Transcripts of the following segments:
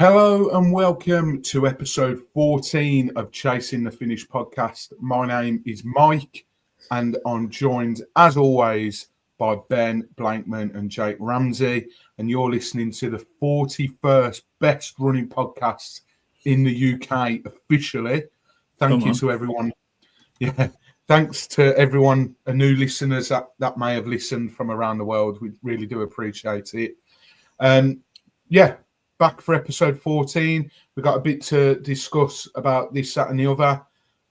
Hello and welcome to episode 14 of Chasing the Finish podcast. My name is Mike and I'm joined, as always, by Ben, Blakeman and Jake Ramsey. And you're listening to the 41st best running podcast in the UK officially. Thank you to everyone. Yeah, thanks to everyone, new listeners that may have listened from around the world. We really do appreciate it. Back for episode 14. We've got a bit to discuss about this, that, and the other.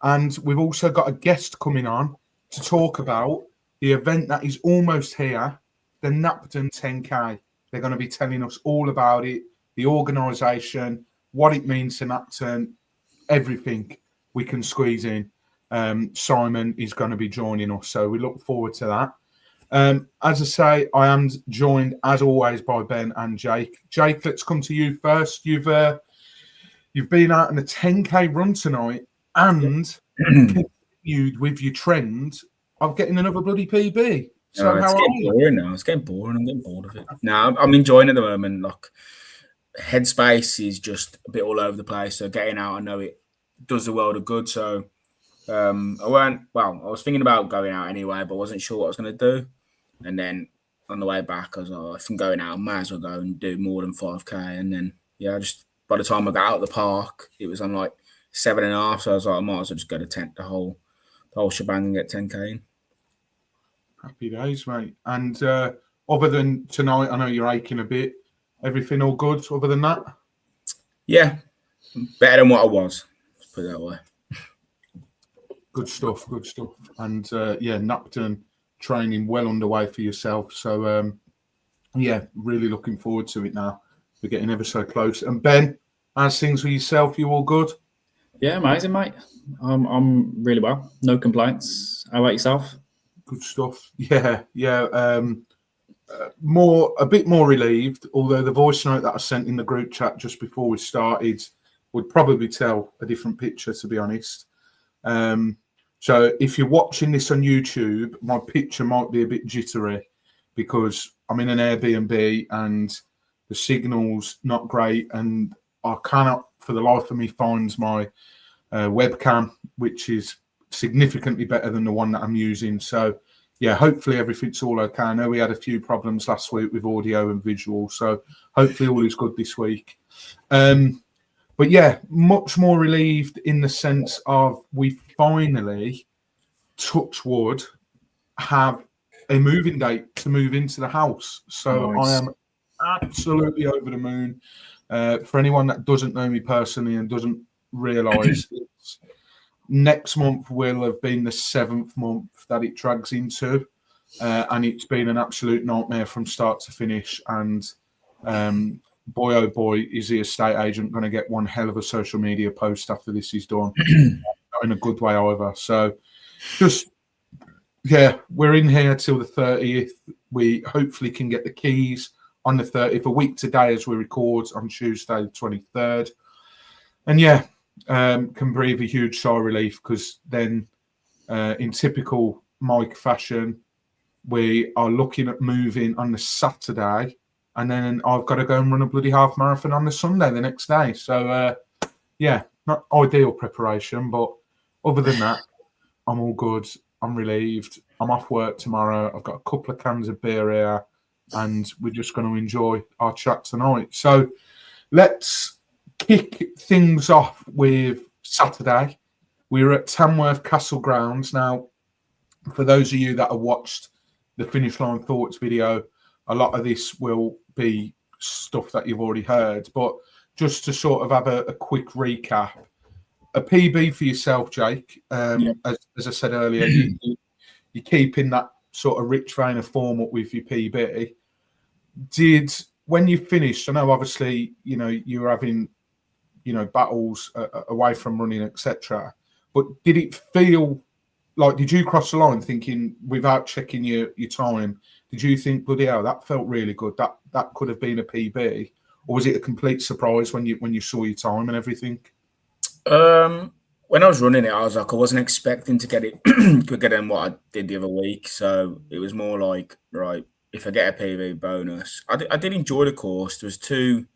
And we've also got a guest coming on to talk about the event that is almost here, the Napton 10k. They're going to be telling us all about it, the organisation, what it means to Napton, everything we can squeeze in. Simon is going to be joining us, so we look forward to that. As I say, I am joined, as always, by Ben and Jake. Jake, let's come to you first. You've been out on a 10k run tonight and continued with your trend of getting another bloody PB. So it's getting boring now. It's getting boring. I'm getting bored of it. No, I'm enjoying it at the moment. Like, headspace is just a bit all over the place. So getting out, I know it does the world of good. So I was thinking about going out anyway, but wasn't sure what I was going to do. And then on the way back, I was like, if I'm going out, I might as well go and do more than 5k. And then, just by the time I got out of the park, it was on like 7.5. So I was like, I might as well just go to 10, the whole shebang and get 10k in. Happy days, mate. And other than tonight, I know you're aching a bit. Everything all good other than that? Yeah, better than what I was. Let's put it that way. Good stuff. And Napton training well underway for yourself. So, really looking forward to it now. We're getting ever so close. And Ben, how's things with yourself? You all good? Yeah, amazing, mate. I'm really well. No complaints. How about yourself? Good stuff. Yeah. A bit more relieved, although the voice note that I sent in the group chat just before we started would probably tell a different picture, to be honest. So if you're watching this on YouTube, my picture might be a bit jittery because I'm in an Airbnb and the signal's not great, and I cannot, for the life of me, find my webcam, which is significantly better than the one that I'm using. So, hopefully everything's all okay. I know we had a few problems last week with audio and visual, so hopefully all is good this week. But much more relieved in the sense of we finally, touch wood, have a moving date to move into the house. So nice. I am absolutely over the moon. For anyone that doesn't know me personally and doesn't realise, next month will have been the 7th month that it drags into, and it's been an absolute nightmare from start to finish. And boy, oh boy, is the estate agent going to get one hell of a social media post after this is done. Not in a good way, however. So we're in here till the 30th. We hopefully can get the keys on the 30th, a week today as we record, on Tuesday the 23rd. And can breathe a huge sigh of relief, because then in typical Mike fashion, we are looking at moving on the Saturday, and then I've got to go and run a bloody half marathon on the Sunday the next day. So, not ideal preparation, but other than that, I'm all good. I'm relieved. I'm off work tomorrow. I've got a couple of cans of beer here, and we're just going to enjoy our chat tonight. So let's kick things off with Saturday. We were at Tamworth Castle Grounds. Now, for those of you that have watched the Finish Line Thoughts video, a lot of this will be stuff that you've already heard, but just to sort of have a quick recap. A PB for yourself, Jake. As I said earlier, you're keeping that sort of rich vein of form up with your PB. When you finished, I know obviously, you were having, battles away from running, etc. But did it feel like, did you cross the line thinking, without checking your time, did you think, bloody hell, that felt really good, that could have been a PB? Or was it a complete surprise when you saw your time and everything? When I was running it, I was like, I wasn't expecting to get it quicker than what I did the other week. So it was more like, right, if I get a PB bonus. I did enjoy the course. There was two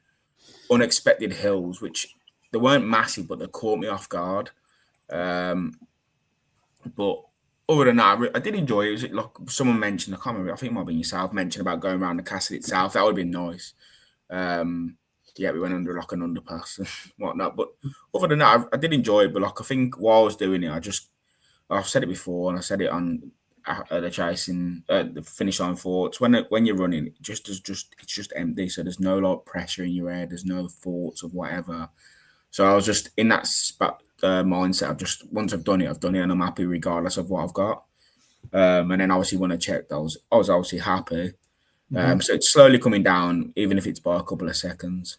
unexpected hills, which they weren't massive, but they caught me off guard. But other than that, I did enjoy it. It was like someone mentioned, I can't remember, I think it might have been yourself, mentioned about going around the castle itself. That would have been nice. Yeah, we went under like an underpass and whatnot. But other than that, I did enjoy it. But like I think while I was doing it, I've said it before, and I said it on the chasing the finish line thoughts. When you're running, it's just empty. So there's no like pressure in your head. There's no thoughts of whatever. So I was just in that mindset of just once I've done it, and I'm happy regardless of what I've got. And then obviously when I checked, I was obviously happy. So it's slowly coming down, even if it's by a couple of seconds.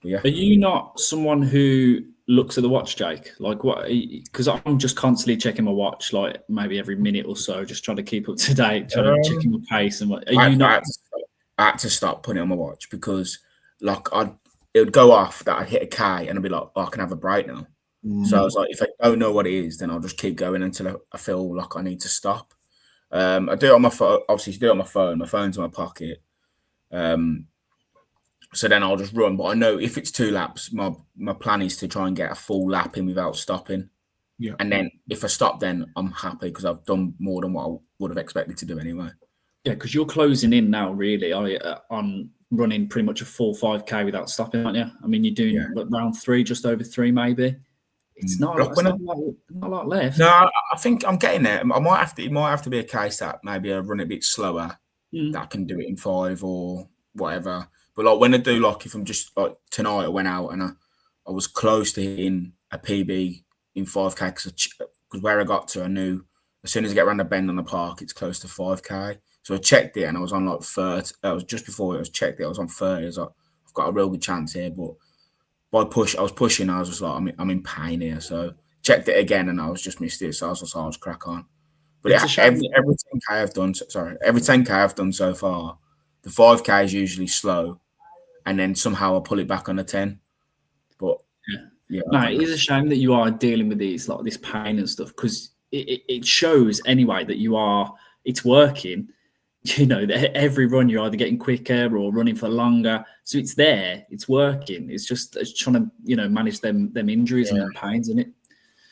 But yeah. Are you not someone who looks at the watch, Jake? Like what? Because I'm just constantly checking my watch, like maybe every minute or so, just trying to keep up to date, trying to check my pace and what. Are you not? I had to stop putting it on my watch because like it would go off that I'd hit a K and I'd be like, oh, I can have a break now. So I was like, if I don't know what it is, then I'll just keep going until I feel like I need to stop. I do it on my phone. Obviously, do it on my phone. My phone's in my pocket. So then I'll just run. But I know if it's 2 laps, my plan is to try and get a full lap in without stopping. Yeah. And then if I stop, then I'm happy because I've done more than what I would have expected to do anyway. Yeah, because you're closing in now, really, on running pretty much a full 5K without stopping, aren't you? I mean, you're doing round 3, just over 3, maybe. It's not a lot left. No, I think I'm getting there. It might have to be a case that maybe I run it a bit slower, that I can do it in 5 or whatever. But like when I do, like if I'm just like tonight, I went out and I was close to hitting a PB in 5K because where I got to, I knew as soon as I get around the bend on the park, it's close to 5K. So I checked it and I was on like 30. That was just before I checked it. I was on 30. I was like, I've got a real good chance here, but. I was pushing. I was just like, I'm in pain here. So checked it again, and I was just missed it. So I was like, I'll just crack on. But every 10k I've done, every 10k I've done so far, the 5k is usually slow, and then somehow I pull it back on a 10. But yeah, no, it is a shame that you are dealing with these like this pain and stuff because it shows anyway that it's working. You know, every run you're either getting quicker or running for longer. So it's there, it's working. It's trying to, manage them injuries and them pains, isn't it?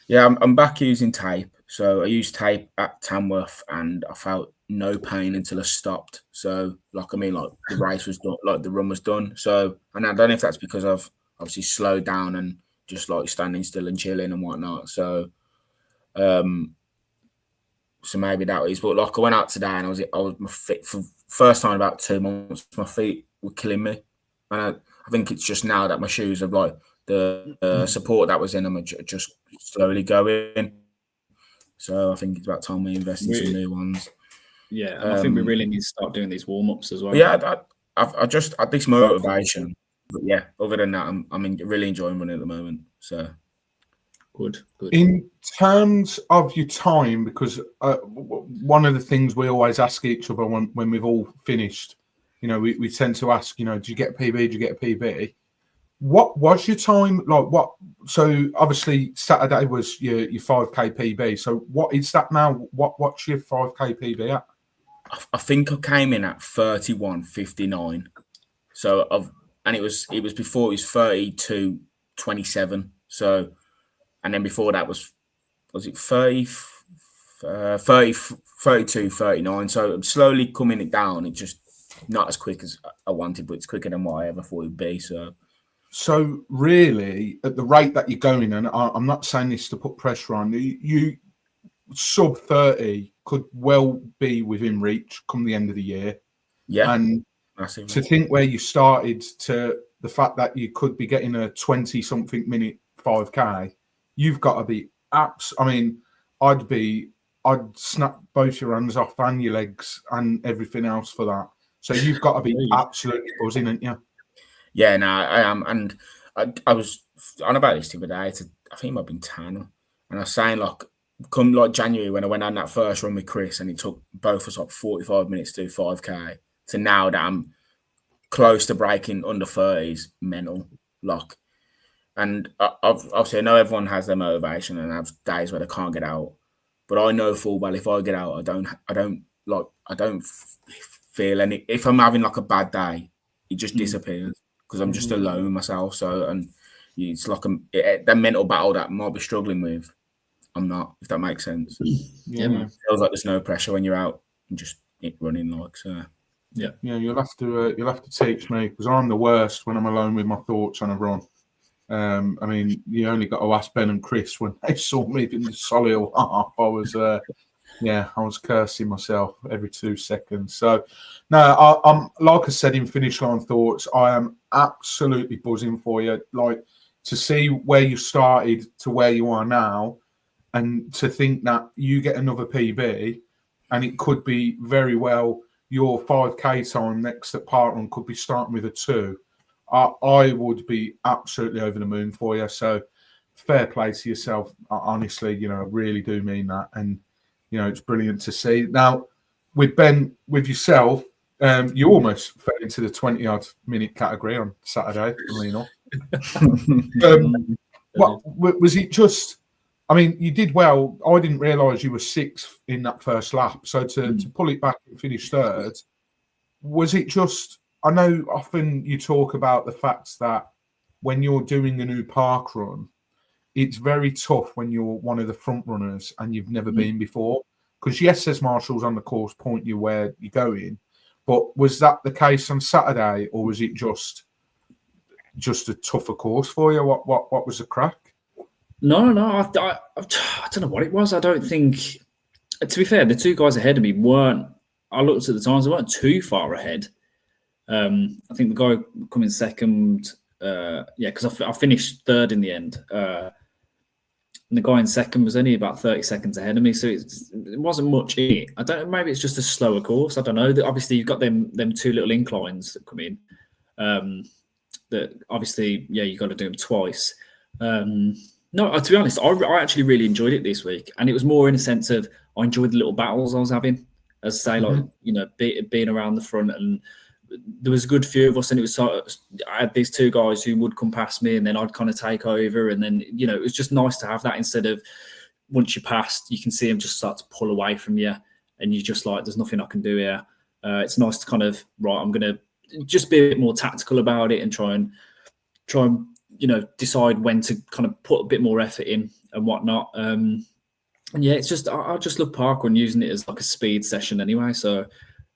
Yeah, I'm back using tape. So I used tape at Tamworth and I felt no pain until I stopped. So the race was done, like the run was done. So, and I don't know if that's because I've obviously slowed down and just like standing still and chilling and whatnot. So, so maybe that is, but like I went out today and I was my feet for first time in about 2 months. My feet were killing me, and I think it's just now that my shoes have like the support that was in them are just slowly going. So I think it's about time we invest in some new ones. Yeah, and I think we really need to start doing these warm ups as well. Yeah, I just had this motivation, but yeah, other than that, I'm really enjoying running at the moment. So. Good. In terms of your time, because one of the things we always ask each other when we've all finished, we tend to ask, do you get a PB? Do you get a PB? What was your time like? So obviously Saturday was your 5K PB. So what is that now? What's your 5K PB at? I think I came in at 31:59. So and it was before it was 32:27. So. And then before that was it 30, 32, 39. So I'm slowly coming it down. It's just not as quick as I wanted, but it's quicker than what I ever thought it would be. So really, at the rate that you're going, and I'm not saying this to put pressure on you, sub 30 could well be within reach come the end of the year. Yeah. And massively. To think where you started to the fact that you could be getting a 20-something minute 5K, you've got to be I'd snap both your hands off and your legs and everything else for that. So you've got to be absolutely buzzing, aren't you? Yeah, no, I am. And I was on about this the other day. I think it might have been Tanner. And I was saying, come January when I went on that first run with Chris and it took both of us 45 minutes to do 5K, to now that I'm close to breaking under 30s, mental. And obviously, I know everyone has their motivation and have days where they can't get out. But I know full well if I get out, I don't feel any. If I'm having a bad day, it just disappears because I'm just alone myself. So, and it's like that mental battle that I might be struggling with. I'm not, if that makes sense. Yeah, man. It feels like there's no pressure when you're out and just running, like, so. Yeah. You'll have to teach me, because I'm the worst when I'm alone with my thoughts on a run. I mean, you only got to ask Ben and Chris when they saw me in the solid half. I was cursing myself every 2 seconds. So, no, I'm like I said in finish line thoughts, I am absolutely buzzing for you. Like, to see where you started to where you are now, and to think that you get another PB, and it could be very well your 5K time next at Parkrun could be starting with a 2. I would be absolutely over the moon for you. So fair play to yourself. Honestly, I really do mean that. And, it's brilliant to see. Now, with Ben, with yourself, you almost fell into the 20-odd minute category on Saturday, funnily enough. What was it? Just, I mean, you did well. I didn't realise you were 6th in that first lap. So to pull it back and finish 3rd, was it just? I know often you talk about the fact that when you're doing a new park run, it's very tough when you're one of the front runners and you've never been before. Because yes, there's marshals on the course point you where you're going, but was that the case on Saturday, or was it just a tougher course for you? What was the crack? No. I don't know what it was. I don't think. To be fair, the 2 guys ahead of me weren't. I looked at the times; they weren't too far ahead. I think the guy coming second, because I finished 3rd in the end. And the guy in second was only about 30 seconds ahead of me, so it wasn't much in it. I don't know, maybe it's just a slower course. I don't know. Obviously, you've got them 2 little inclines that come in. That obviously, you got to do them twice. No, to be honest, I actually really enjoyed it this week, and it was more in a sense of I enjoyed the little battles I was having, as say, like being around the front, and there was a good few of us, and it was sort of, I had these 2 guys who would come past me, and then I'd kind of take over, and then it was just nice to have that instead of once you passed, you can see them just start to pull away from you, and you just like, there's nothing I can do here. It's nice to kind of I'm going to just be a bit more tactical about it and try and decide when to kind of put a bit more effort in and whatnot. And it's just I just love parkour using it as like a speed session anyway. So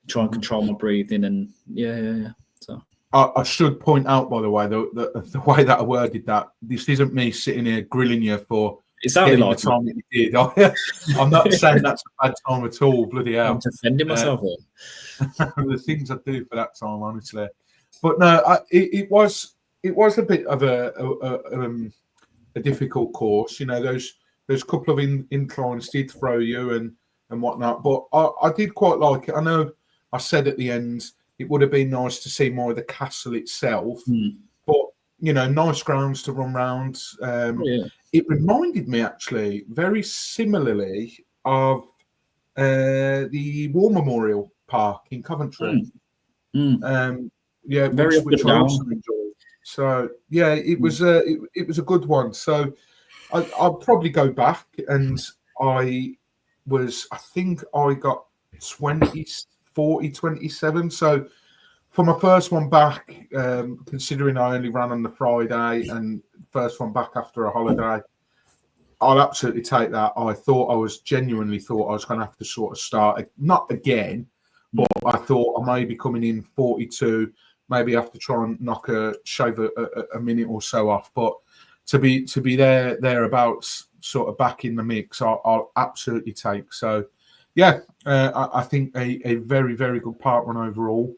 try and control my breathing and yeah. So I should point out, by the way, the way that I worded that, this isn't me sitting here grilling you for it sounded like the time that you did. I'm not saying that's a bad time at all. Bloody hell! I'm defending myself here. The things I do for that time, honestly. But no, it was a bit of a difficult course. Those couple of inclines did throw you and whatnot. But I did quite like it. I know I said at the end it would have been nice to see more of the castle itself. But nice grounds to run round. It reminded me actually very similarly of the War Memorial Park in Coventry. Which I also enjoyed. So it was a good one. So I'll probably go back, and I think I got 40, 27. So for my first one back, considering I only ran on the Friday and first one back after a holiday, I'll absolutely take that. I genuinely thought I was going to have to sort of start, not again, but I thought I may be coming in 42, maybe have to try and shave a minute or so off. But to be thereabouts, sort of back in the mix, I'll absolutely take. So, I think a very, very good park run overall.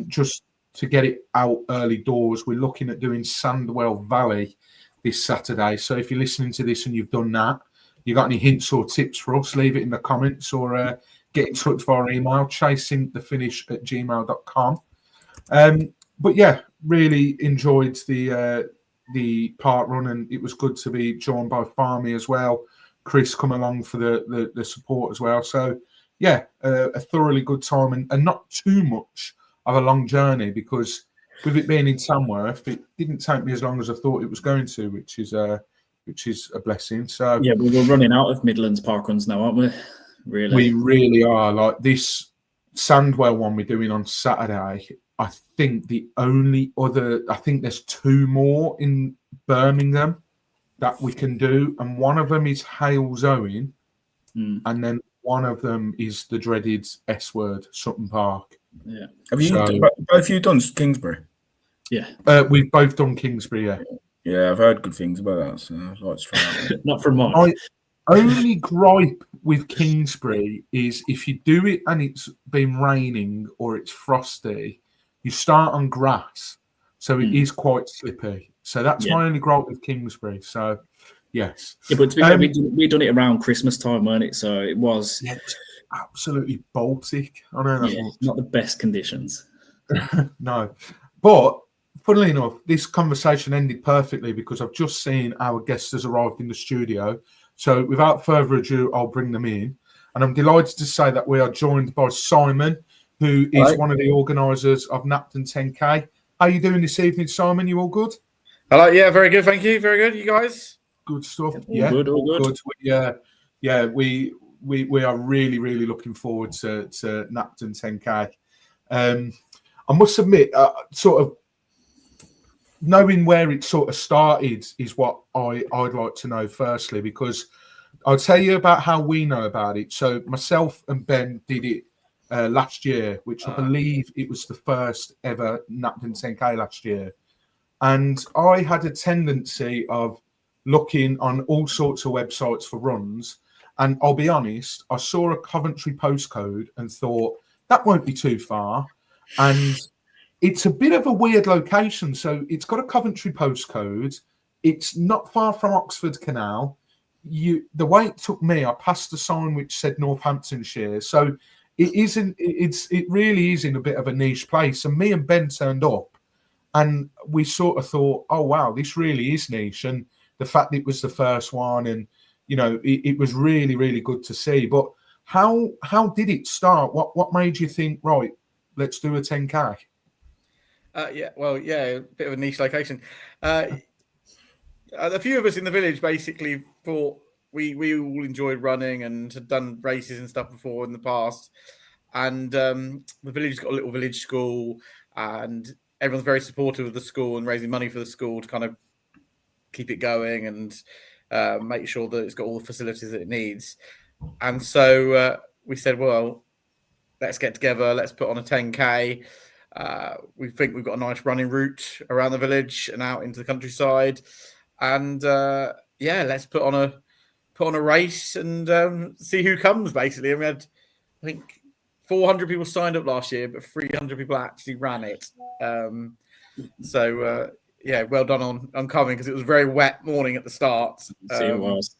Just to get it out early doors, we're looking at doing Sandwell Valley this Saturday. So if you're listening to this and you've done that, you got any hints or tips for us, leave it in the comments or get in touch via email, chasingthefinish@gmail.com. But really enjoyed the park run, and it was good to be joined by Farmy as well. Chris come along for the support as well. So a thoroughly good time, and not too much of a long journey, because with it being in Tamworth, it didn't take me as long as I thought it was going to, which is a blessing. So we're running out of Midlands park runs now, aren't we? Really, we really are. Like this Sandwell one we're doing on Saturday, I think there's 2 more in Birmingham that we can do, and one of them is Hales Owen, and then one of them is the dreaded S word, Sutton Park. Yeah. Have you both you done Kingsbury? Yeah. We've both done Kingsbury, yeah. Yeah, I've heard good things about that, so I'd like to try that. Not from Mike. My only gripe with Kingsbury is if you do it and it's been raining or it's frosty, you start on grass, so it is quite slippy. So that's my only gripe with Kingsbury. So, yes. Yeah, but to be fair, we done it around Christmas time, weren't it? So it was... Yeah, it was absolutely Baltic. I know that was not the best conditions. No. But, funnily enough, this conversation ended perfectly because I've just seen our guest has arrived in the studio. So, without further ado, I'll bring them in. And I'm delighted to say that we are joined by Simon, who is one of the organisers of Napton 10k. How are you doing this evening, Simon? You all good? Hello. Yeah, very good. Thank you. Very good. You guys? Good stuff. All good. We are really, really looking forward to Napton 10k. I must admit, sort of knowing where it sort of started is what I'd like to know firstly, because I'll tell you about how we know about it. So myself and Ben did it last year, which I believe it was the first ever Napton 10k last year. And I had a tendency of looking on all sorts of websites for runs. And I'll be honest, I saw a Coventry postcode and thought, that won't be too far. And it's a bit of a weird location. So it's got a Coventry postcode. It's not far from Oxford Canal. The way it took me, I passed a sign which said Northamptonshire. So it really is in a bit of a niche place. And me and Ben turned up and we sort of thought, oh, wow, this really is niche. And the fact that it was the first one and, you know, it was really, really good to see. But how did it start? What made you think, right, let's do a 10k? A bit of a niche location. A few of us in the village basically thought we all enjoyed running and had done races and stuff before in the past. And the village's got a little village school and everyone's very supportive of the school and raising money for the school to kind of keep it going and make sure that it's got all the facilities that it needs. And so we said, well, let's get together. Let's put on a 10k. We think we've got a nice running route around the village and out into the countryside. And let's put on a race and see who comes. Basically, and we had, I think, 400 people signed up last year, but 300 people actually ran it. Well done on coming because it was a very wet morning at the start. It was.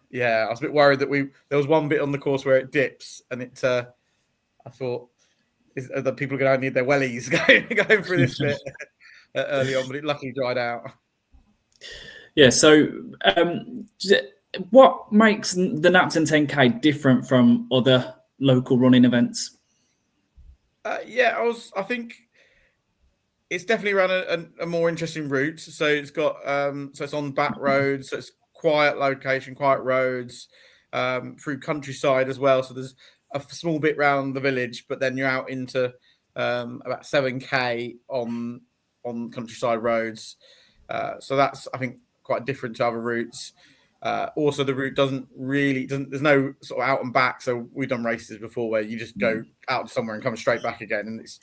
Yeah, I was a bit worried that there was one bit on the course where it dips, and it. I thought that people are going to need their wellies going through this bit early on, but it luckily dried out. Yeah. So, what makes the Napton 10k different from other local running events? I think it's definitely around a more interesting route. So it's got so it's on back roads, so it's quiet location, quiet roads, through countryside as well. So there's a small bit round the village, but then you're out into about 7k on countryside roads. So that's, I think, quite different to other routes. Also, the route doesn't there's no sort of out and back. So we've done races before where you just go out somewhere and come straight back again, and it's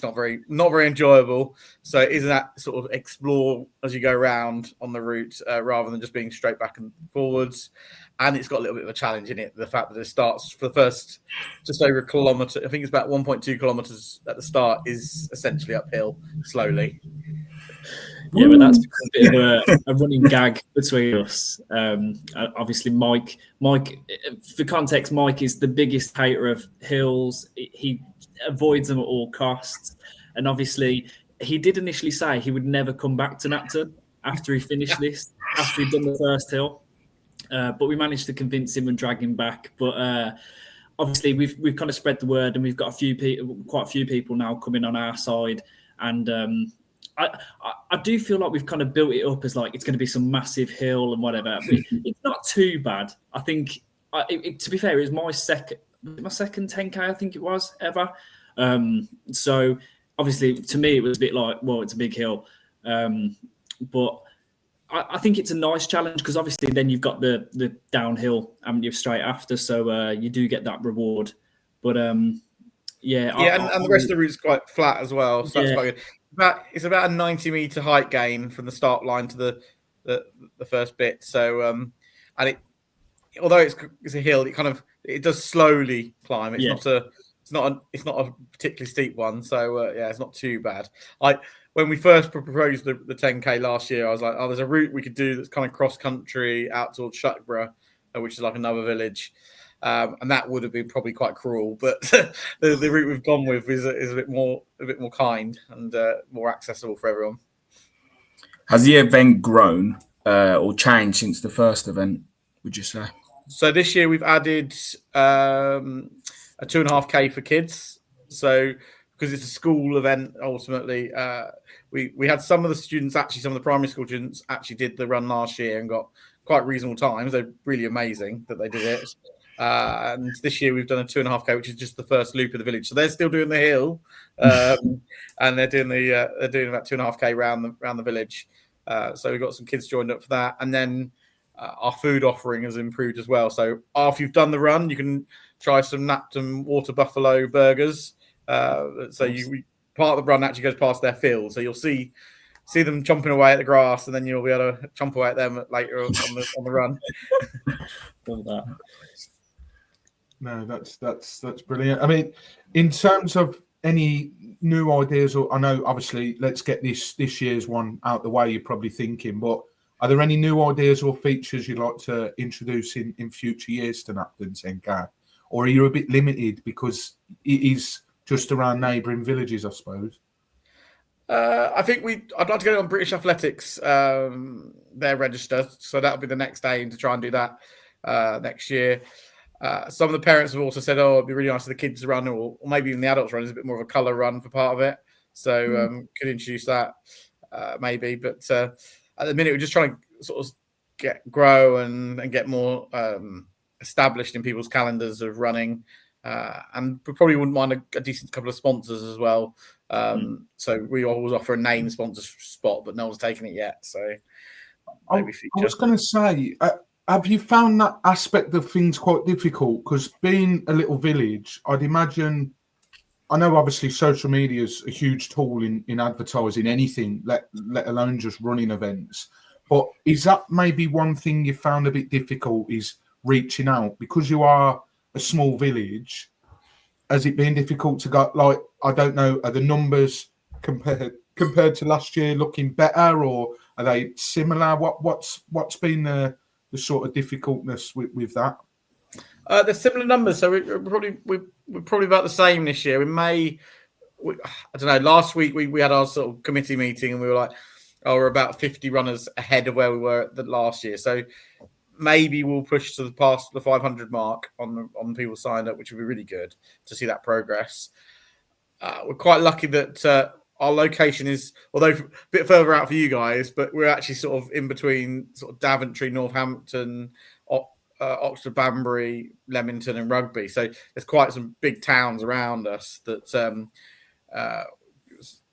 not very enjoyable. So it is that sort of explore as you go around on the route rather than just being straight back and forwards. And it's got a little bit of a challenge in it. The fact that it starts for the first just over a kilometre, I think it's about 1.2 kilometres at the start, is essentially uphill slowly. Yeah, but that's a bit of a running gag between us. Obviously, Mike, for context, Mike is the biggest hater of hills. He avoids them at all costs. And obviously, he did initially say he would never come back to Napton after he finished this, after he'd done the first hill. But we managed to convince him and drag him back. But obviously, we've kind of spread the word, and we've got quite a few people now coming on our side. And I do feel like we've kind of built it up as like it's going to be some massive hill and whatever. But it's not too bad. I think, to be fair, it was my second 10k, I think it was, ever. So obviously to me it was a bit like, well, it's a big hill, but I think it's a nice challenge because obviously then you've got the downhill, haven't you, straight after, so you do get that reward. But and the rest of the route's quite flat as well, so that's quite good. It's about a 90-meter height gain from the start line to the first bit. So and although it's a hill, it does slowly climb. It's not a particularly steep one, so it's not too bad. When we first proposed the 10k last year, I was like, oh, there's a route we could do that's kind of cross country out towards Shuckburgh, which is like another village. And that would have been probably quite cruel, but the route we've gone with is a bit more kind and more accessible for everyone. Has the event grown or changed since the first event, would you say? So this year we've added a 2.5k for kids. So because it's a school event, ultimately, we had some of the primary school students actually did the run last year and got quite reasonable times. They're really amazing that they did it. And this year we've done a 2.5k, which is just the first loop of the village. So they're still doing the hill, and they're doing about 2.5k around the village. So we've got some kids joined up for that, and then our food offering has improved as well. So after you've done the run, you can try some Napton Water Buffalo burgers. Part of the run actually goes past their field, so you'll see them chomping away at the grass, and then you'll be able to chomp away at them later on the run. Love that. No, that's brilliant. I mean, in terms of any new ideas, or I know obviously let's get this year's one out the way, you're probably thinking, but are there any new ideas or features you'd like to introduce in future years to Napton 10k? Or are you a bit limited because it is just around neighbouring villages, I suppose? I think I'd like to get it on British Athletics, their register. So that'll be the next aim to try and do that next year. Some of the parents have also said, oh, it'd be really nice for the kids to run, or maybe even the adults run is a bit more of a colour run for part of it. So could introduce that maybe. But at the minute, we're just trying to sort of grow and get more established in people's calendars of running. And we probably wouldn't mind a decent couple of sponsors as well. So we always offer a name sponsor spot, but no one's taken it yet. So maybe I was going to say, have you found that aspect of things quite difficult? Because being a little village, I'd imagine, I know obviously social media is a huge tool in advertising anything, let alone just running events. But is that maybe one thing you found a bit difficult, is reaching out? Because you are a small village, has it been difficult to go, like, I don't know, are the numbers compared to last year looking better, or are they similar? What's been the sort of difficultness with that? They're similar numbers, so we're probably about the same this year. I don't know. Last week we had our sort of committee meeting, and we were like, oh, we're about 50 runners ahead of where we were at the last year. So maybe we'll push to past the 500 mark on people signed up, which would be really good to see that progress. We're quite lucky that our location is, although a bit further out for you guys, but we're actually sort of in between sort of Daventry, Northampton, Oxford, Banbury, Leamington, and Rugby. So there's quite some big towns around us that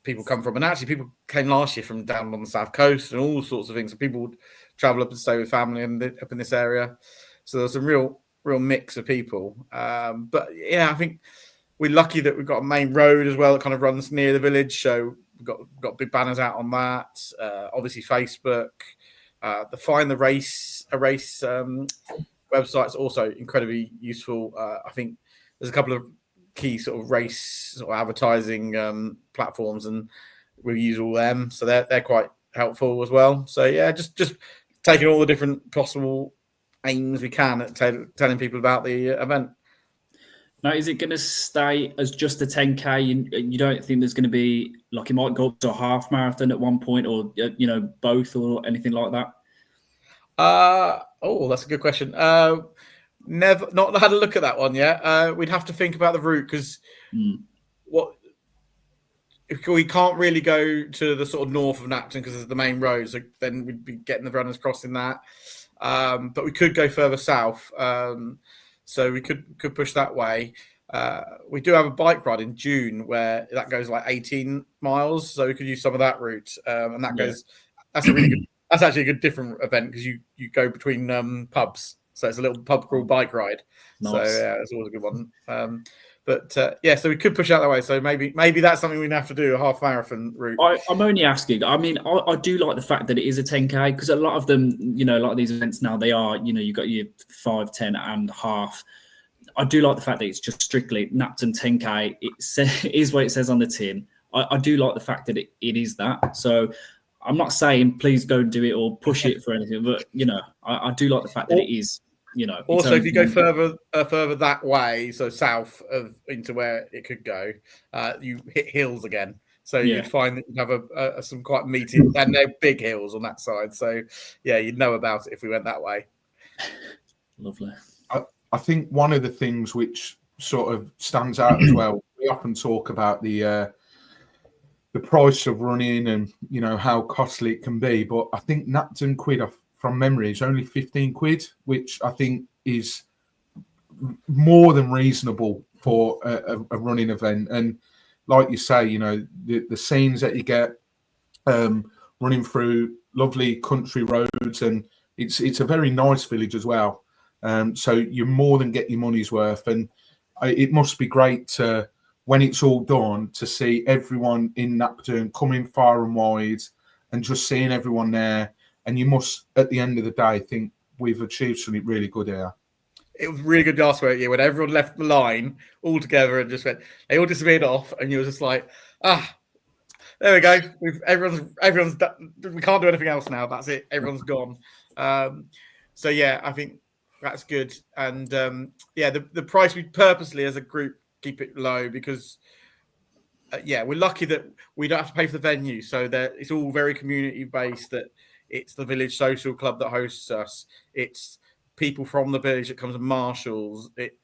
people come from. And actually, people came last year from down on the south coast and all sorts of things. So people would travel up and stay with family up in this area. So there's a real mix of people. But yeah, I think we're lucky that we've got a main road as well that kind of runs near the village. So we've got big banners out on that. Obviously, Facebook. The Find the Race website's also incredibly useful. I think there's a couple of key sort of race sort of advertising platforms, and we use all them, so they're quite helpful as well. So yeah, just taking all the different possible aims we can at telling people about the event. Now, is it going to stay as just a 10k? You don't think there's going to be, like, it might go up to a half marathon at one point, or both, or anything like that? That's a good question. Never, not had a look at that one yet. We'd have to think about the route, because if we can't really go to the sort of north of Napton because it's the main road, so then we'd be getting the runners crossing that. But we could go further south, so we could push that way. we do have a bike ride in June where that goes like 18 miles, so we could use some of that route, and that goes. That's a really good. That's actually a good different event because you go between pubs, so it's a little pub crawl bike ride. Nice. So yeah, it's always a good one. So we could push out that way. So maybe that's something we'd have to do, a half marathon route. I'm only asking. I mean, I do like the fact that it is a 10k because a lot of them, you know, like these events now, they are, you know, you've got your 5, 10 and half. I do like the fact that it's just strictly Napton 10k. It is what it says on the tin. I do like the fact that it is that. So I'm not saying please go and do it or push it for anything, but you know, I do like the fact that it is. You know, also if you go further that way, so south of into where it could go, you hit hills again. So you'd find that you'd have some quite meaty, and they're big hills on that side. So yeah, you'd know about it if we went that way. Lovely. I think one of the things which sort of stands out as well, we often talk about the price of running and, you know, how costly it can be. But I think Napton quid from memory is only 15 quid, which I think is more than reasonable for a running event. And like you say, you know, the scenes that you get running through lovely country roads, and it's a very nice village as well. So you more than get your money's worth, and it must be great to, when it's all done, to see everyone in Napton coming far and wide and just seeing everyone there. And you must, at the end of the day, think we've achieved something really good here. It was really good last year when everyone left the line all together and just went, they all disappeared off, and you were just like, there we go. Everyone's done. We can't do anything else now. That's it. Everyone's gone. So yeah, I think that's good. And the price we purposely as a group keep it low because we're lucky that we don't have to pay for the venue. So that it's all very community based. That it's the village social club that hosts us. It's people from the village that comes and marshals. It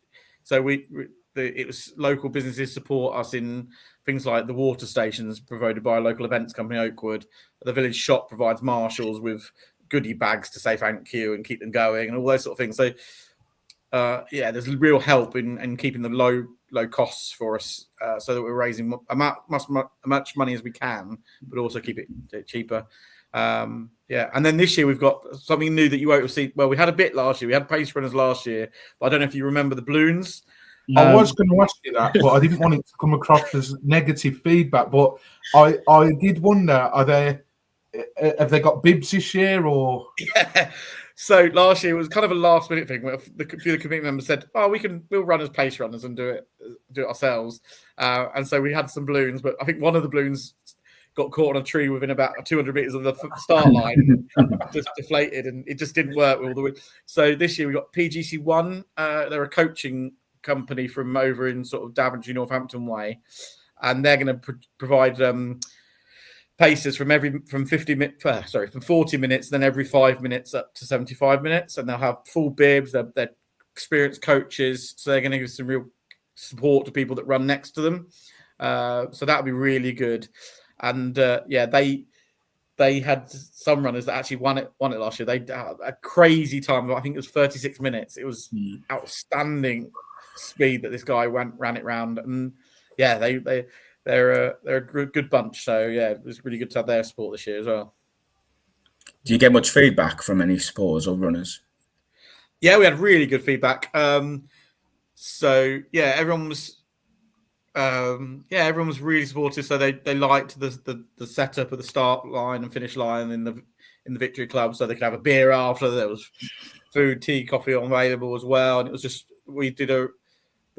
was local businesses support us in things like the water stations provided by a local events company, Oakwood. The village shop provides marshals with goodie bags to say thank you and keep them going and all those sort of things. So there's real help in keeping the low costs for us, so that we're raising as much money as we can, but also keep it cheaper. And then this year we've got something new that you won't see. Well, we had a bit last year. We had pace runners last year, but I don't know if you remember the balloons. I was going to ask you that, but I didn't want it to come across as negative feedback. But I did wonder, have they got bibs this year or? Yeah. So last year was kind of a last minute thing where the committee members said, we'll run as pace runners and do it ourselves. And so we had some balloons, but I think one of the balloons got caught on a tree within about 200 meters of the start line, just deflated, and it just didn't work with all the wind. So this year we got PGC1. They're a coaching company from over in sort of Daventry, Northampton way, and they're going to provide paces from 40 minutes, then every 5 minutes up to 75 minutes, and they'll have full bibs. They're experienced coaches, so they're going to give some real support to people that run next to them. So that'll be really good. And they had some runners that actually won it last year. They had a crazy time. I think it was 36 minutes. It was outstanding speed that this guy ran it round. And yeah, they're a good bunch. So yeah, it was really good to have their support this year as well. Do you get much feedback from any supporters or runners? Yeah, we had really good feedback. So yeah, everyone was really supportive. So they liked the setup of the start line and finish line in the Victory Club, so they could have a beer after. There was food, tea, coffee available as well, and it was just the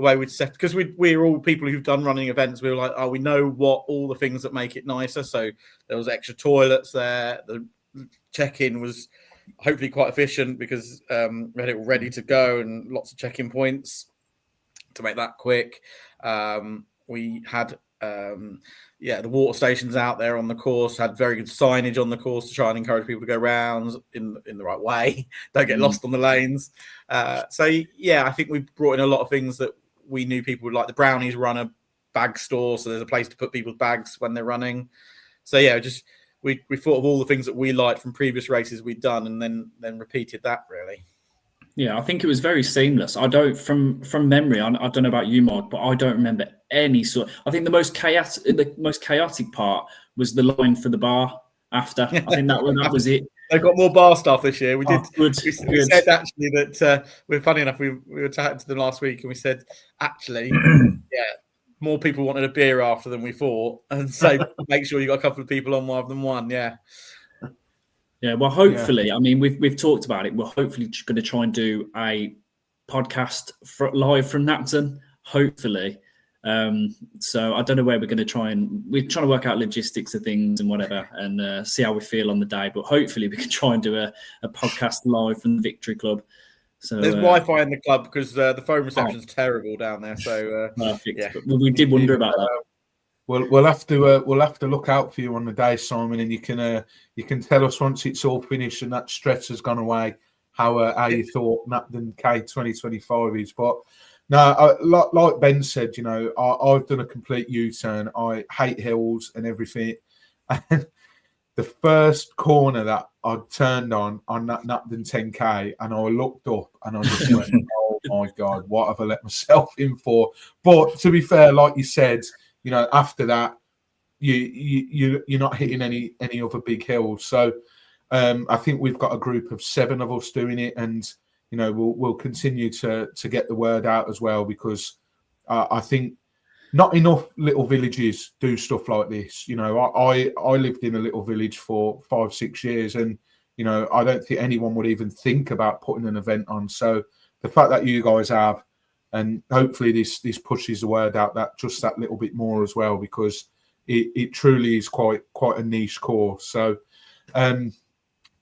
way we'd set, because we're all people who've done running events. We were like, we know what all the things that make it nicer. So there was extra toilets there. The check-in was hopefully quite efficient because we had it all ready to go and lots of check-in points to make that quick. We had the water stations out there on the course, had very good signage on the course to try and encourage people to go round in the right way, don't get lost on the lanes. I think we brought in a lot of things that we knew people would like. The Brownies run a bag store, so there's a place to put people's bags when they're running. So yeah, just we thought of all the things that we liked from previous races we'd done, and then repeated that really. Yeah, I think it was very seamless. I don't, from memory, I don't know about you, Mike, but I don't remember any sort. I think the most chaotic part was the line for the bar after. I think that was it. They've got more bar stuff this year. We did. Good, we good. said actually that we're funny enough. We were chatting to them last week, and we said actually, more people wanted a beer after than we thought, and so make sure you got a couple of people on rather than one. Yeah. Yeah, well, hopefully, I mean, we've talked about it. We're hopefully going to try and do a podcast live from Napton, hopefully. So I don't know where we're going to we're trying to work out logistics of things and whatever, and see how we feel on the day. But hopefully we can try and do a podcast live from the Victory Club. So there's Wi-Fi in the club because the phone reception's terrible down there. So perfect. Yeah. But we did wonder about that. We'll have to look out for you on the day, Simon, and you can tell us once it's all finished and that stress has gone away how you thought Napton 10k 2025 is. But no, like Ben said, I've done a complete U-turn. I hate hills and everything. And the first corner that I turned on that Napton 10k, and I looked up and I just went, "Oh my God, what have I let myself in for?" But to be fair, like you said, after that, you're not hitting any other big hills. So I think we've got a group of 7 of us doing it, and we'll continue to get the word out as well, because I think not enough little villages do stuff like this. I lived in a little village for 5-6 years, and I don't think anyone would even think about putting an event on. So the fact that you guys have, and hopefully this pushes the word out that little bit more as well, because it truly is quite a niche course. So, Napton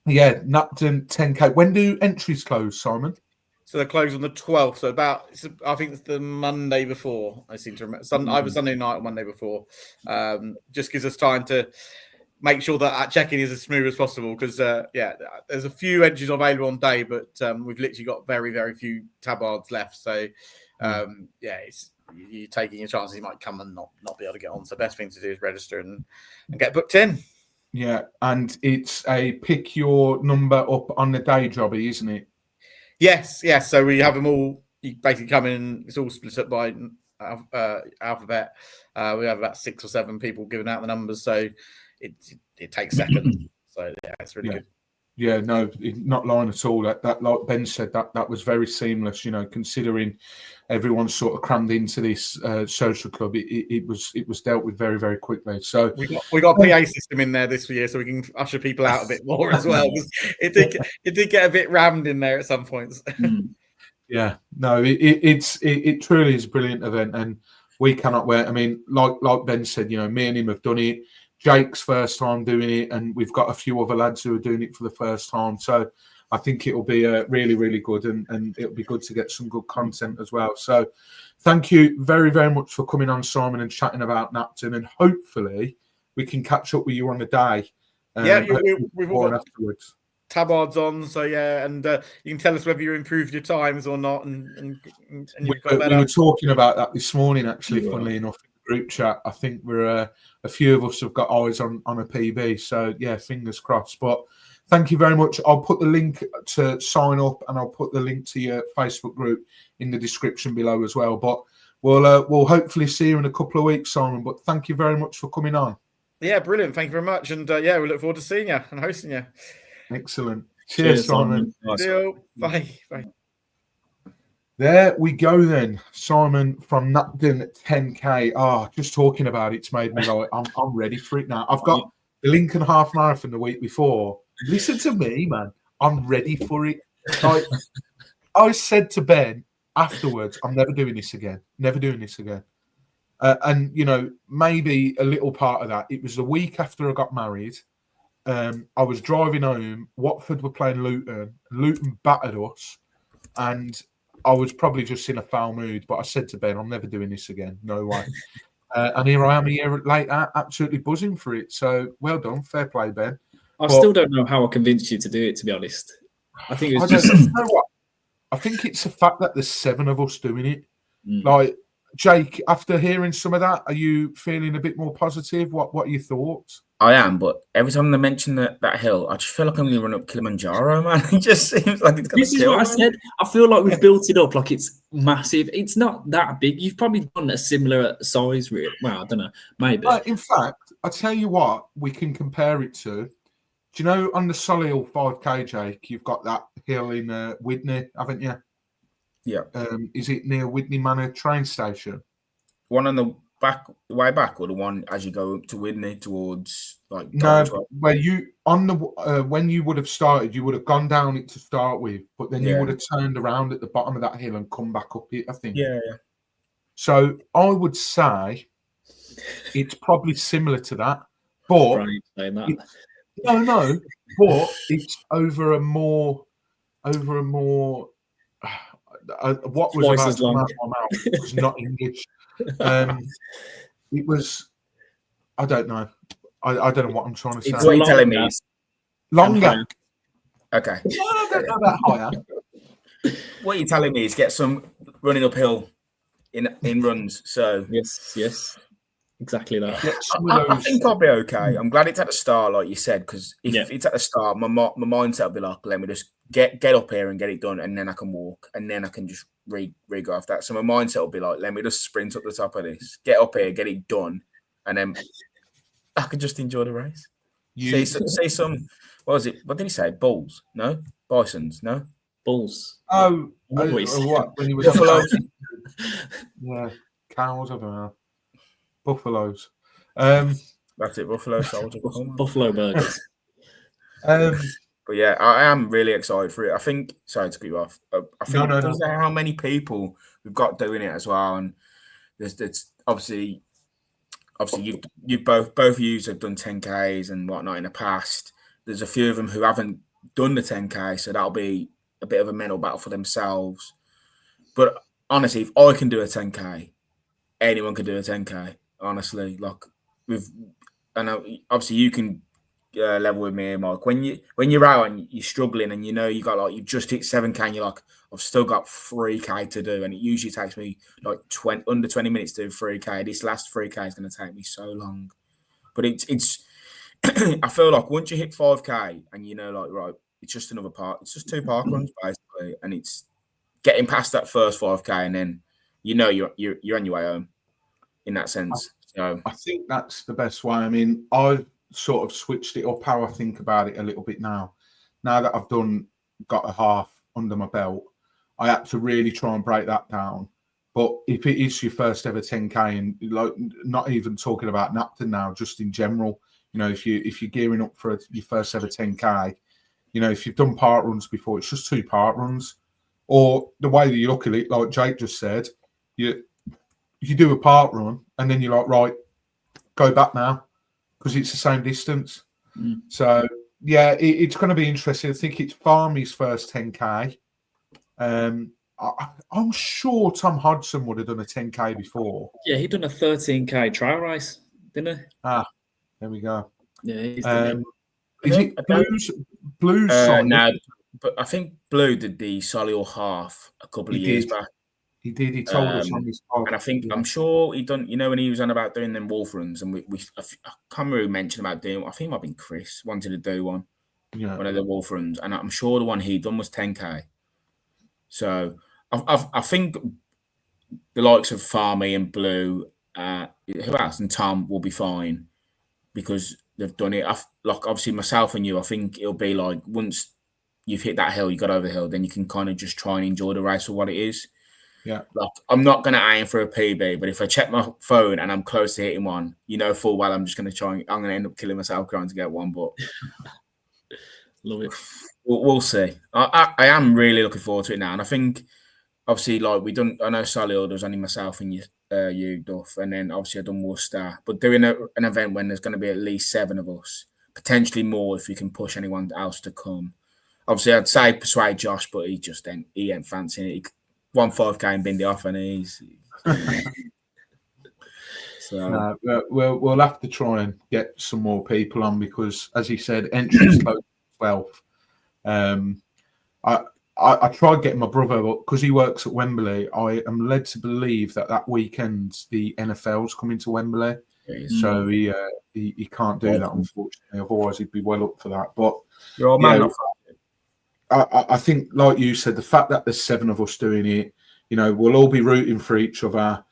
10k. When do entries close, Simon? So they close on the 12th. So I think it's the Monday before. I seem to remember. Either Sunday night or Monday before. Just gives us time to make sure that check-in is as smooth as possible, because there's a few entries available on day, but we've literally got very, very few tabards left. So you're taking your chances. You might come and not be able to get on. So best thing to do is register and get booked in. Yeah, and it's a pick your number up on the day jobby, isn't it? Yes. So we have them all. You basically come in. It's all split up by alphabet. We have about 6 or 7 people giving out the numbers, so it takes seconds. So it's really good. Yeah, no, not lying at all. That like Ben said, that was very seamless. Considering everyone's sort of crammed into this social club, it was dealt with very, very quickly. So we got a PA system in there this year, so we can usher people out a bit more as well. It did get a bit rammed in there at some points. Yeah, no, it truly is a brilliant event, and we cannot wait. I mean, like Ben said, me and him have done it. Jake's first time doing it, and we've got a few other lads who are doing it for the first time. So I think it'll be really, really good, and it'll be good to get some good content as well. So thank you very, very much for coming on, Simon, and chatting about Napton, and hopefully we can catch up with you on the day. We've all got afterwards. Tabards on, so and you can tell us whether you improved your times or not. And we were talking about that this morning, actually, funnily enough, in the group chat. I think we're a few of us have got eyes on a PB, so fingers crossed. But thank you very much. I'll put the link to sign up, and I'll put the link to your Facebook group in the description below as well. But we'll hopefully see you in a couple of weeks, Simon. But thank you very much for coming on. Yeah, brilliant. Thank you very much, and we look forward to seeing you and hosting you. Excellent. Cheers, Simon. Bye. There we go then. Simon from Napton 10k. Just talking about it's made me like, I'm ready for it now. I've got the Lincoln Half Marathon the week before. Listen to me, man. I'm ready for it. I said to Ben afterwards, I'm never doing this again. Never doing this again. And, maybe a little part of that, it was the week after I got married. I was driving home. Watford were playing Luton. Luton battered us, and I was probably just in a foul mood. But I said to Ben, "I'm never doing this again. No way." And here I am a year later, absolutely buzzing for it. So well done, fair play, Ben. Still don't know how I convinced you to do it. To be honest, I think it's just. You know what? I think it's the fact that there's 7 of us doing it. Like Jake, after hearing some of that, are you feeling a bit more positive? What are your thoughts? I am, but every time they mention that hill, I just feel like I'm going to run up Kilimanjaro, man. It just seems like it's going to kill me. This is what I said. I feel like we've built it up like it's massive. It's not that big. You've probably done a similar size, really. Well, I don't know. Maybe. In fact, I tell you what, we can compare it to. Do you know on the Solihull 5k, Jake, you've got that hill in Widney, haven't you? Yeah. Is it near Widney Manor train station? One on the way back, or the one as you go up to Widney towards like no, where you on the when you would have started, you would have gone down it to start with, but then you would have turned around at the bottom of that hill and come back up it, I think. Yeah. So I would say it's probably similar to that, but no, but it's over a more what was twice about as to come long. out of my mouth was not English. It was, I don't know. I don't know what I'm trying to say. What you're telling me is longer. Okay. No, I don't know about higher. What you're telling me is get some running uphill in runs. So yes, exactly that. I think I'll be okay. I'm glad it's at the start, like you said, because if it's at the start, my mindset will be like, let me just get up here and get it done, and then I can walk, and then I can just re-go after that. So my mindset will be like, let me just sprint up the top of this, get up here, get it done, and then I can just enjoy the race. See some, what was it? What did he say? Bulls? No? Bisons? No? Bulls. Oh, what? When he was buffaloes? Yeah, cows, I don't know. Buffaloes. That's it, buffalo soldier. Buffalo burgers. But yeah, I am really excited for it. I think, sorry to cut you off. I think no. How many people we've got doing it as well, and there's obviously you've both of you have done 10Ks and whatnot in the past. There's a few of them who haven't done the 10K, so that'll be a bit of a mental battle for themselves. But honestly, if I can do a 10K, anyone can do a 10K. Honestly, like obviously you can level with me, Mike. When you're out and you're struggling and you know you've just hit 7K and you're like, I've still got 3K to do, and it usually takes me like under 20 minutes to do 3K. This last 3K is going to take me so long, but it's I feel like once you hit 5K and you know, like, right, it's just another part. It's just 2 park runs basically, and it's getting past that first 5K, and then you know you're on your way home. In that sense, so I think that's the best way. I mean, I've sort of switched it up how I think about it a little bit now. Now that I've got a half under my belt, I had to really try and break that down. But if it is your first ever 10K, and like not even talking about Napton now, just in general, you know, if you're gearing up for your first ever 10K, you know, if you've done park runs before, it's just 2 park runs. Or the way that you look at it, like Jake just said, you do a park run and then you're like, right, go back now because it's the same distance. So, yeah, it's going to be interesting. I think it's Farmy's first 10K. I'm sure Tom Hodgson would have done a 10K before. Yeah, he'd done a 13K trail race, didn't he? There we go. Yeah, he's done Is it Blues? No, but I think Blue did the Solihull half a couple of years back. He did. He told us on his podcast. And I think I'm sure he done. You know, when he was on about doing them wolf runs, and I can't remember who mentioned about doing. I think it might have been Chris wanted to do one. Yeah, one of the wolf runs, and I'm sure the one he done was 10K. So I think the likes of Farmy and Blue, who else, and Tom will be fine because they've done it. Like obviously myself and you, I think it'll be like once you've hit that hill, you got over the hill, then you can kind of just try and enjoy the race for what it is. Yeah, like I'm not going to aim for a PB, but if I check my phone and I'm close to hitting one, you know full well I'm just going to try. I'm going to end up killing myself trying to get one. But love it. We'll see. I am really looking forward to it now, and I think obviously like we done. I know Solihull, there was only myself and you Duff, and then obviously I done Worcester. But doing an event when there's going to be at least 7 of us, potentially more if you can push anyone else to come. Obviously, I'd say persuade Josh, but he ain't fancying it. He won 5K and binned it off, and he's so we'll have to try and get some more people on because, as he said, entrance closed 12. I tried getting my brother, but because he works at Wembley, I am led to believe that weekend the NFL's coming to Wembley. So he can't do that, unfortunately. Otherwise, he'd be well up for that. But Your old man, I think, like you said, the fact that there's 7 of us doing it, we'll all be rooting for each other.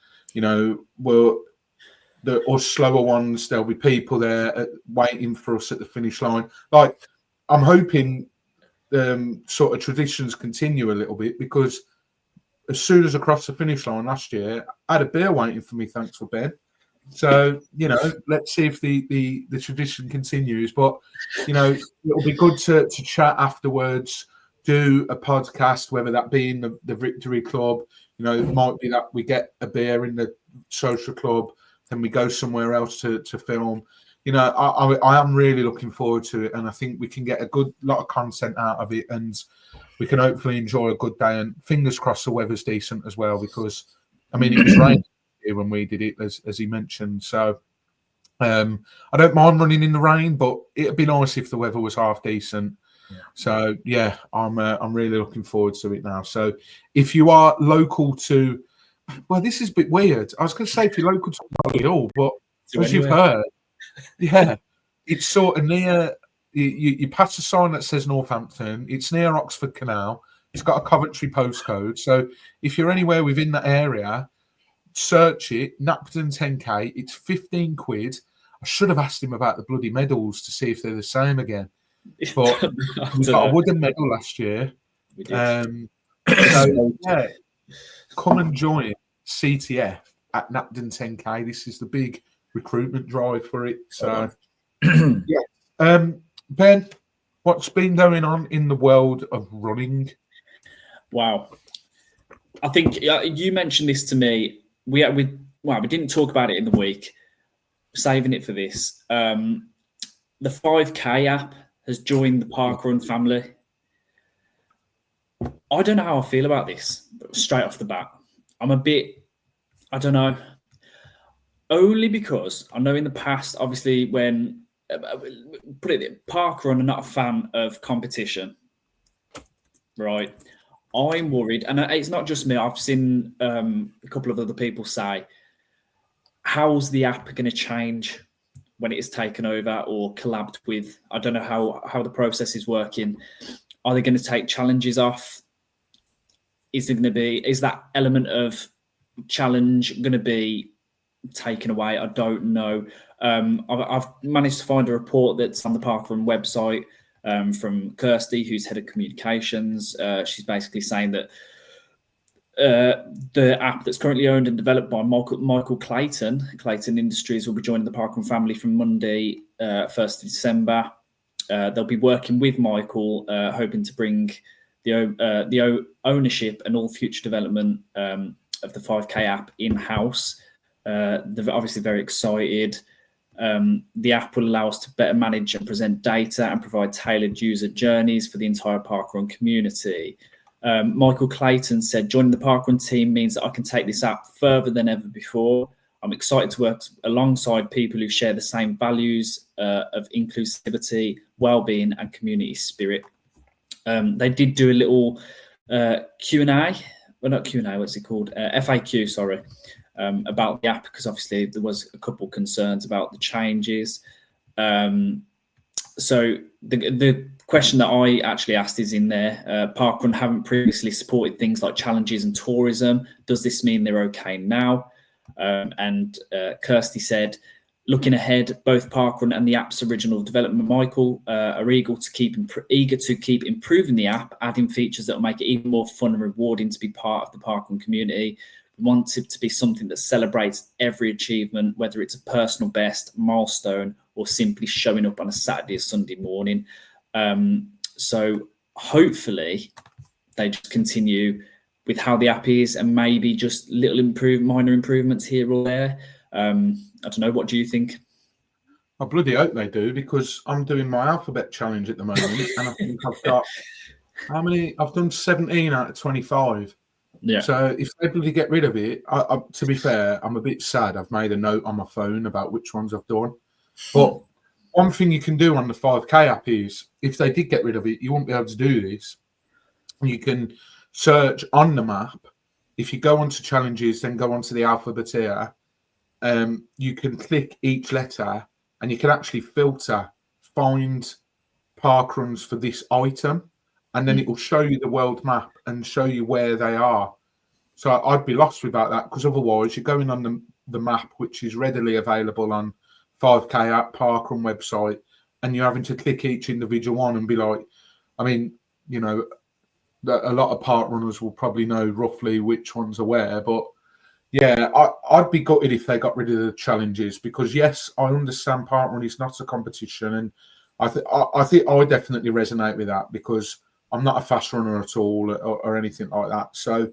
Us slower ones, there'll be people there waiting for us at the finish line. Like, I'm hoping sort of traditions continue a little bit, because as soon as I crossed the finish line last year, I had a beer waiting for me, thanks for Ben. So, let's see if the tradition continues. But, it'll be good to chat afterwards, do a podcast, whether that be in the Victory Club. It might be that we get a beer in the social club, then we go somewhere else to film. I am really looking forward to it, and I think we can get a good lot of content out of it, and we can hopefully enjoy a good day. And fingers crossed the weather's decent as well, because, it was raining here when we did it, as he mentioned. So I don't mind running in the rain, but it'd be nice if the weather was half decent. So yeah, I'm really looking forward to it now. So if you are local to, well, this is a bit weird. I was going to say if you're local to Hill, but as you've heard, it's sort of near. You pass a sign that says Northampton. It's near Oxford Canal. It's got a Coventry postcode. So if you're anywhere within that area, search it. Napton 10k. It's 15 quid. I should have asked him about the bloody medals to see if they're the same again. But we got a wooden medal last year. So yeah, come and join CTF at Napton 10k. This is the big recruitment drive for it. So yeah. Ben, what's been going on in the world of running? Wow. I think you mentioned this to me. We didn't talk about it in the week. Saving it for this. The 5k app has joined the parkrun family. I don't know how I feel about this, straight off the bat. I'm a bit, I don't know. Only because I know in the past, obviously, when parkrun are not a fan of competition, right? I'm worried, and it's not just me. I've seen a couple of other people say, how's the app going to change when it is taken over or collabed with? I don't know how the process is working. Are they going to take challenges off? Is that element of challenge going to be taken away? I don't know. I've managed to find a report that's on the Parkrun website from Kirsty, who's head of communications. She's basically saying that the app that's currently owned and developed by Michael Clayton Industries, will be joining the Parkrun family from Monday, 1st of December. They'll be working with Michael, hoping to bring the ownership and all future development of the 5K app in-house. They're obviously very excited. The app will allow us to better manage and present data and provide tailored user journeys for the entire parkrun community. Michael Clayton said, joining the parkrun team means that I can take this app further than ever before. I'm excited to work alongside people who share the same values of inclusivity, well-being and community spirit. They did do a little Q&A, well, not Q&A, what's it called? FAQ, sorry, about the app, because obviously there was a couple concerns about the changes. So the question that I actually asked is in there. Parkrun haven't previously supported things like challenges and tourism. Does this mean they're okay now? And Kirsty said, looking ahead, both Parkrun and the app's original development, Michael, are eager to keep improving the app, adding features that will make it even more fun and rewarding to be part of the Parkrun community. We want it to be something that celebrates every achievement, whether it's a personal best, milestone, or simply showing up on a Saturday or Sunday morning. So hopefully they just continue with how the app is, and maybe just minor improvements here or there. I don't know. What do you think? I bloody hope they do, because I'm doing my alphabet challenge at the moment, and I think I've got how many? I've done 17 out of 25. Yeah. So if they bloody get rid of it, to be fair, I'm a bit sad. I've made a note on my phone about which ones I've done. But one thing you can do on the 5K app is, if they did get rid of it, you won't be able to do this. You can search on the map. If you go onto challenges, then go onto the alphabet here, you can click each letter and you can actually filter, find park runs for this item, and then it will show you the world map and show you where they are. So I'd be lost without that, because otherwise you're going on the map, which is readily available on 5k at Parkrun website, and you're having to click each individual one and be like, I mean, you know, a lot of park runners will probably know roughly which ones are where, but yeah, I'd be gutted if they got rid of the challenges, because yes, I understand parkrun is not a competition, and I think I definitely resonate with that, because I'm not a fast runner at all or anything like that. So,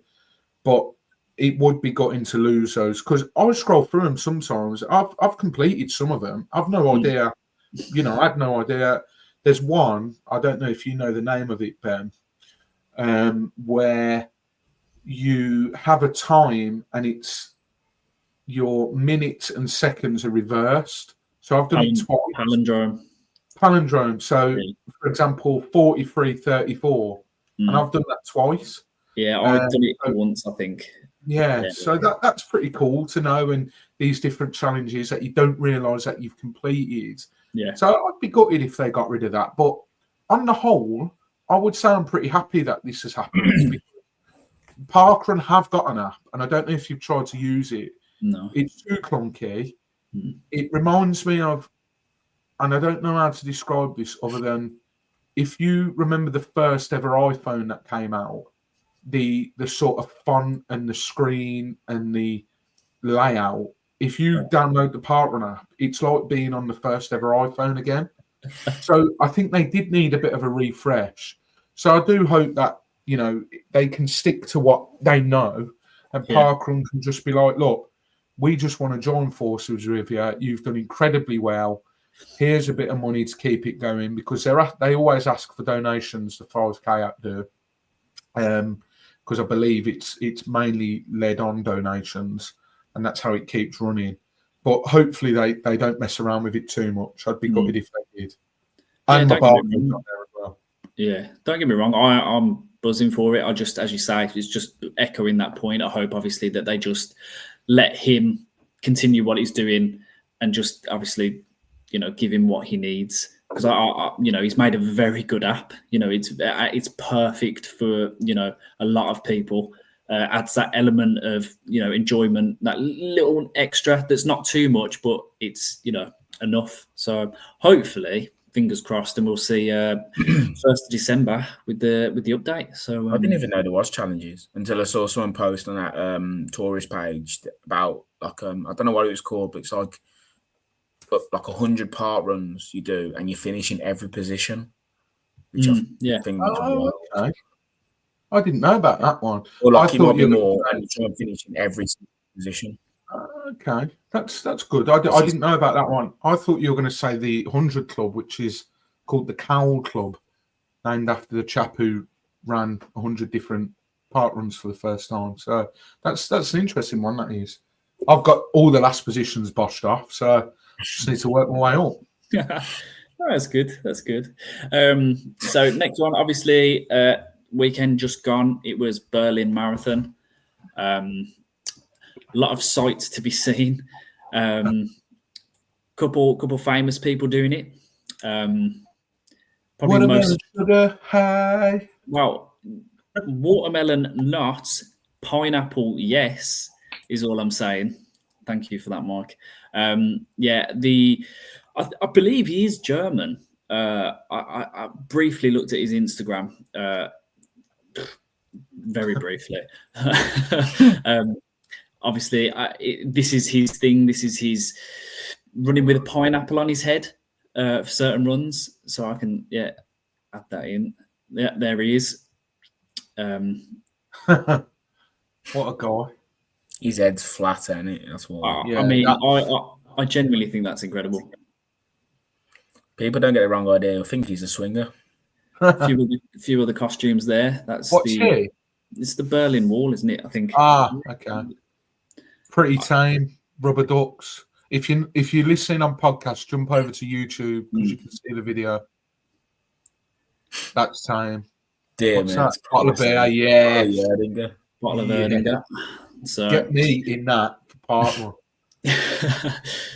but it would be gutting to lose those, because I scroll through them sometimes. I've completed some of them. I've no idea, you know, I had no idea. There's one, I don't know if you know the name of it, Ben, where you have a time and it's your minutes and seconds are reversed. So I've done it twice. Palindrome. So, for example, 43:34, and I've done that twice. Yeah, I've done it once, I think. Yeah, so that's pretty cool to know, and these different challenges that you don't realise that you've completed. Yeah. So I'd be gutted if they got rid of that. But on the whole, I would say I'm pretty happy that this has happened. Parkrun have got an app, and I don't know if you've tried to use it. No. It's too clunky. It reminds me of, and I don't know how to describe this other than, if you remember the first ever iPhone that came out, the sort of font and the screen and the layout, if you download the Parkrun app, it's like being on the first ever iPhone again. So I think they did need a bit of a refresh. So I do hope that, you know, they can stick to what they know, and Parkrun can just be like, look, we just want to join forces with you. You've done incredibly well. Here's a bit of money to keep it going, because they always ask for donations, the 5k app do, because I believe it's mainly led on donations, and that's how it keeps running. But hopefully they don't mess around with it too much. I'd be gutted if they did. And my bargain's not there as well. Yeah, don't get me wrong. I'm buzzing for it. I just, as you say, it's just echoing that point. I hope, obviously, that they just let him continue what he's doing, and just obviously, you know, give him what he needs. Because you know, he's made a very good app. You know, it's perfect for, you know, a lot of people. Adds that element of, you know, enjoyment, that little extra that's not too much, but it's, you know, enough. So hopefully, fingers crossed, and we'll see 1st of December with the update. So I didn't even know there was challenges until I saw someone post on that tourist page about, like, I don't know what it was called, but it's like 100 park runs you do, and you finish in every position. Which I think okay. I didn't know about that one. Or like you might be more, and you try and finish in every position. Okay, that's good. I didn't know about that one. I thought you were going to say the 100 Club, which is called the Cowl Club, named after the chap who ran 100 different park runs for the first time. So that's an interesting one, that is. I've got all the last positions boshed off, so I just need to work my way up. That's good. That's good. So next one, obviously, weekend just gone. It was Berlin Marathon. A lot of sights to be seen. Couple famous people doing it. Probably most. Sugar high. Well, watermelon not, pineapple yes is all I'm saying. Thank you for that, Mike. Yeah, I believe he is German. I briefly looked at his Instagram, very briefly. Obviously, this is his thing. This is his running with a pineapple on his head for certain runs. So I can, add that in. Yeah, there he is. What a guy. His head's flat, isn't it? That's what. I mean, I genuinely think that's incredible. People don't get the wrong idea. I think he's a swinger. A few other costumes there. That's he? It's the Berlin Wall, isn't it? I think. Okay. Pretty tame. Rubber ducks. If you're listening on podcast, jump over to YouTube because you can see the video. That's tame. Dear What's man, that? Bottle of beer, yeah. Bottle of Erdinger. So get me in that for part one.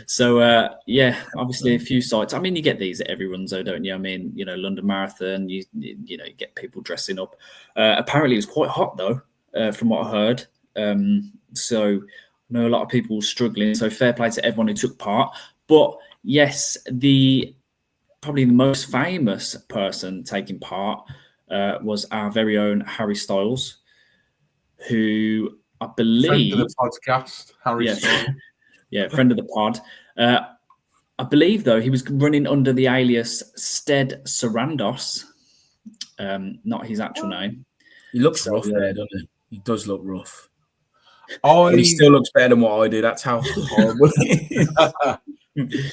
So yeah, obviously a few sites. I mean, you get these at every run, though, don't you? I mean, London Marathon. You get people dressing up. Apparently, it was quite hot though, from what I heard. So I know a lot of people struggling. So fair play to everyone who took part. But yes, probably the most famous person taking part was our very own Harry Styles, who I believe friend of the podcast, Harry Styles. Yeah, friend of the pod. I believe, though, he was running under the alias Stead Sarandos, not his actual name. He looks rough there, doesn't he? He does look rough. But he still looks better than what I do. That's how horrible he is.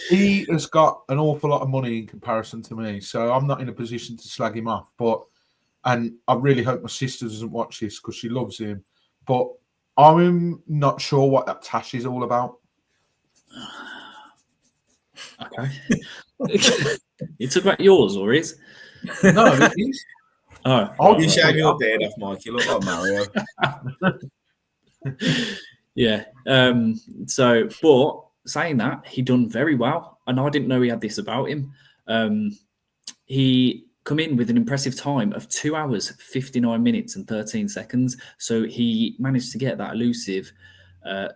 He has got an awful lot of money in comparison to me, so I'm not in a position to slag him off. And I really hope my sister doesn't watch this because she loves him. But I'm not sure what that tash is all about. Okay. You took about yours or his? No, it is. Oh, you shave your beard off, Mike. You look like Mario. Yeah. So, but saying that, he done very well, and I didn't know he had this about him. He come in with an impressive time of 2 hours, 59 minutes and 13 seconds. So he managed to get that elusive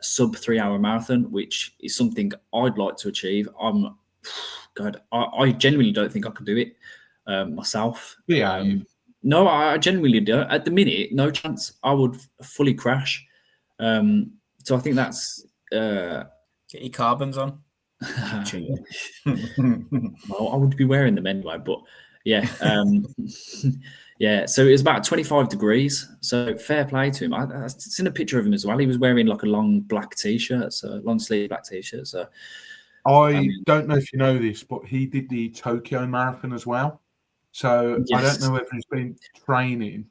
sub 3 hour marathon, which is something I'd like to achieve. I genuinely don't think I could do it myself. Yeah. No, I genuinely don't. At the minute, no chance. I would fully crash. So I think that's get your carbons on. Well, I would be wearing them anyway, but yeah. Yeah, so it was about 25 degrees. So fair play to him. I've seen a picture of him as well. He was wearing like a long black t-shirt, so long sleeve black t-shirt. So I don't know if you know this, but he did the Tokyo Marathon as well. So yes. I don't know whether he's been training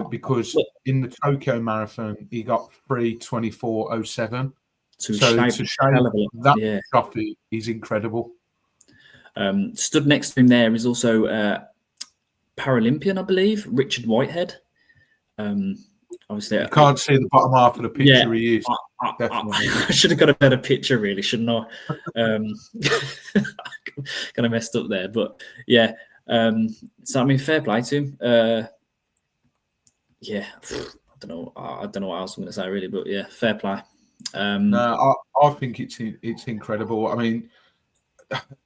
because in the Tokyo Marathon he got 3:24:07. So to shave that trophy is incredible. Stood next to him there is also Paralympian, I believe, Richard Whitehead. Obviously, you can't see the bottom half of the picture. He is definitely. I should have got a better picture, really, shouldn't I? Kind of messed up there, but yeah. So I mean, fair play to him. Yeah, I don't know what else I'm going to say, really, but yeah, fair play. No, I think it's incredible. I mean,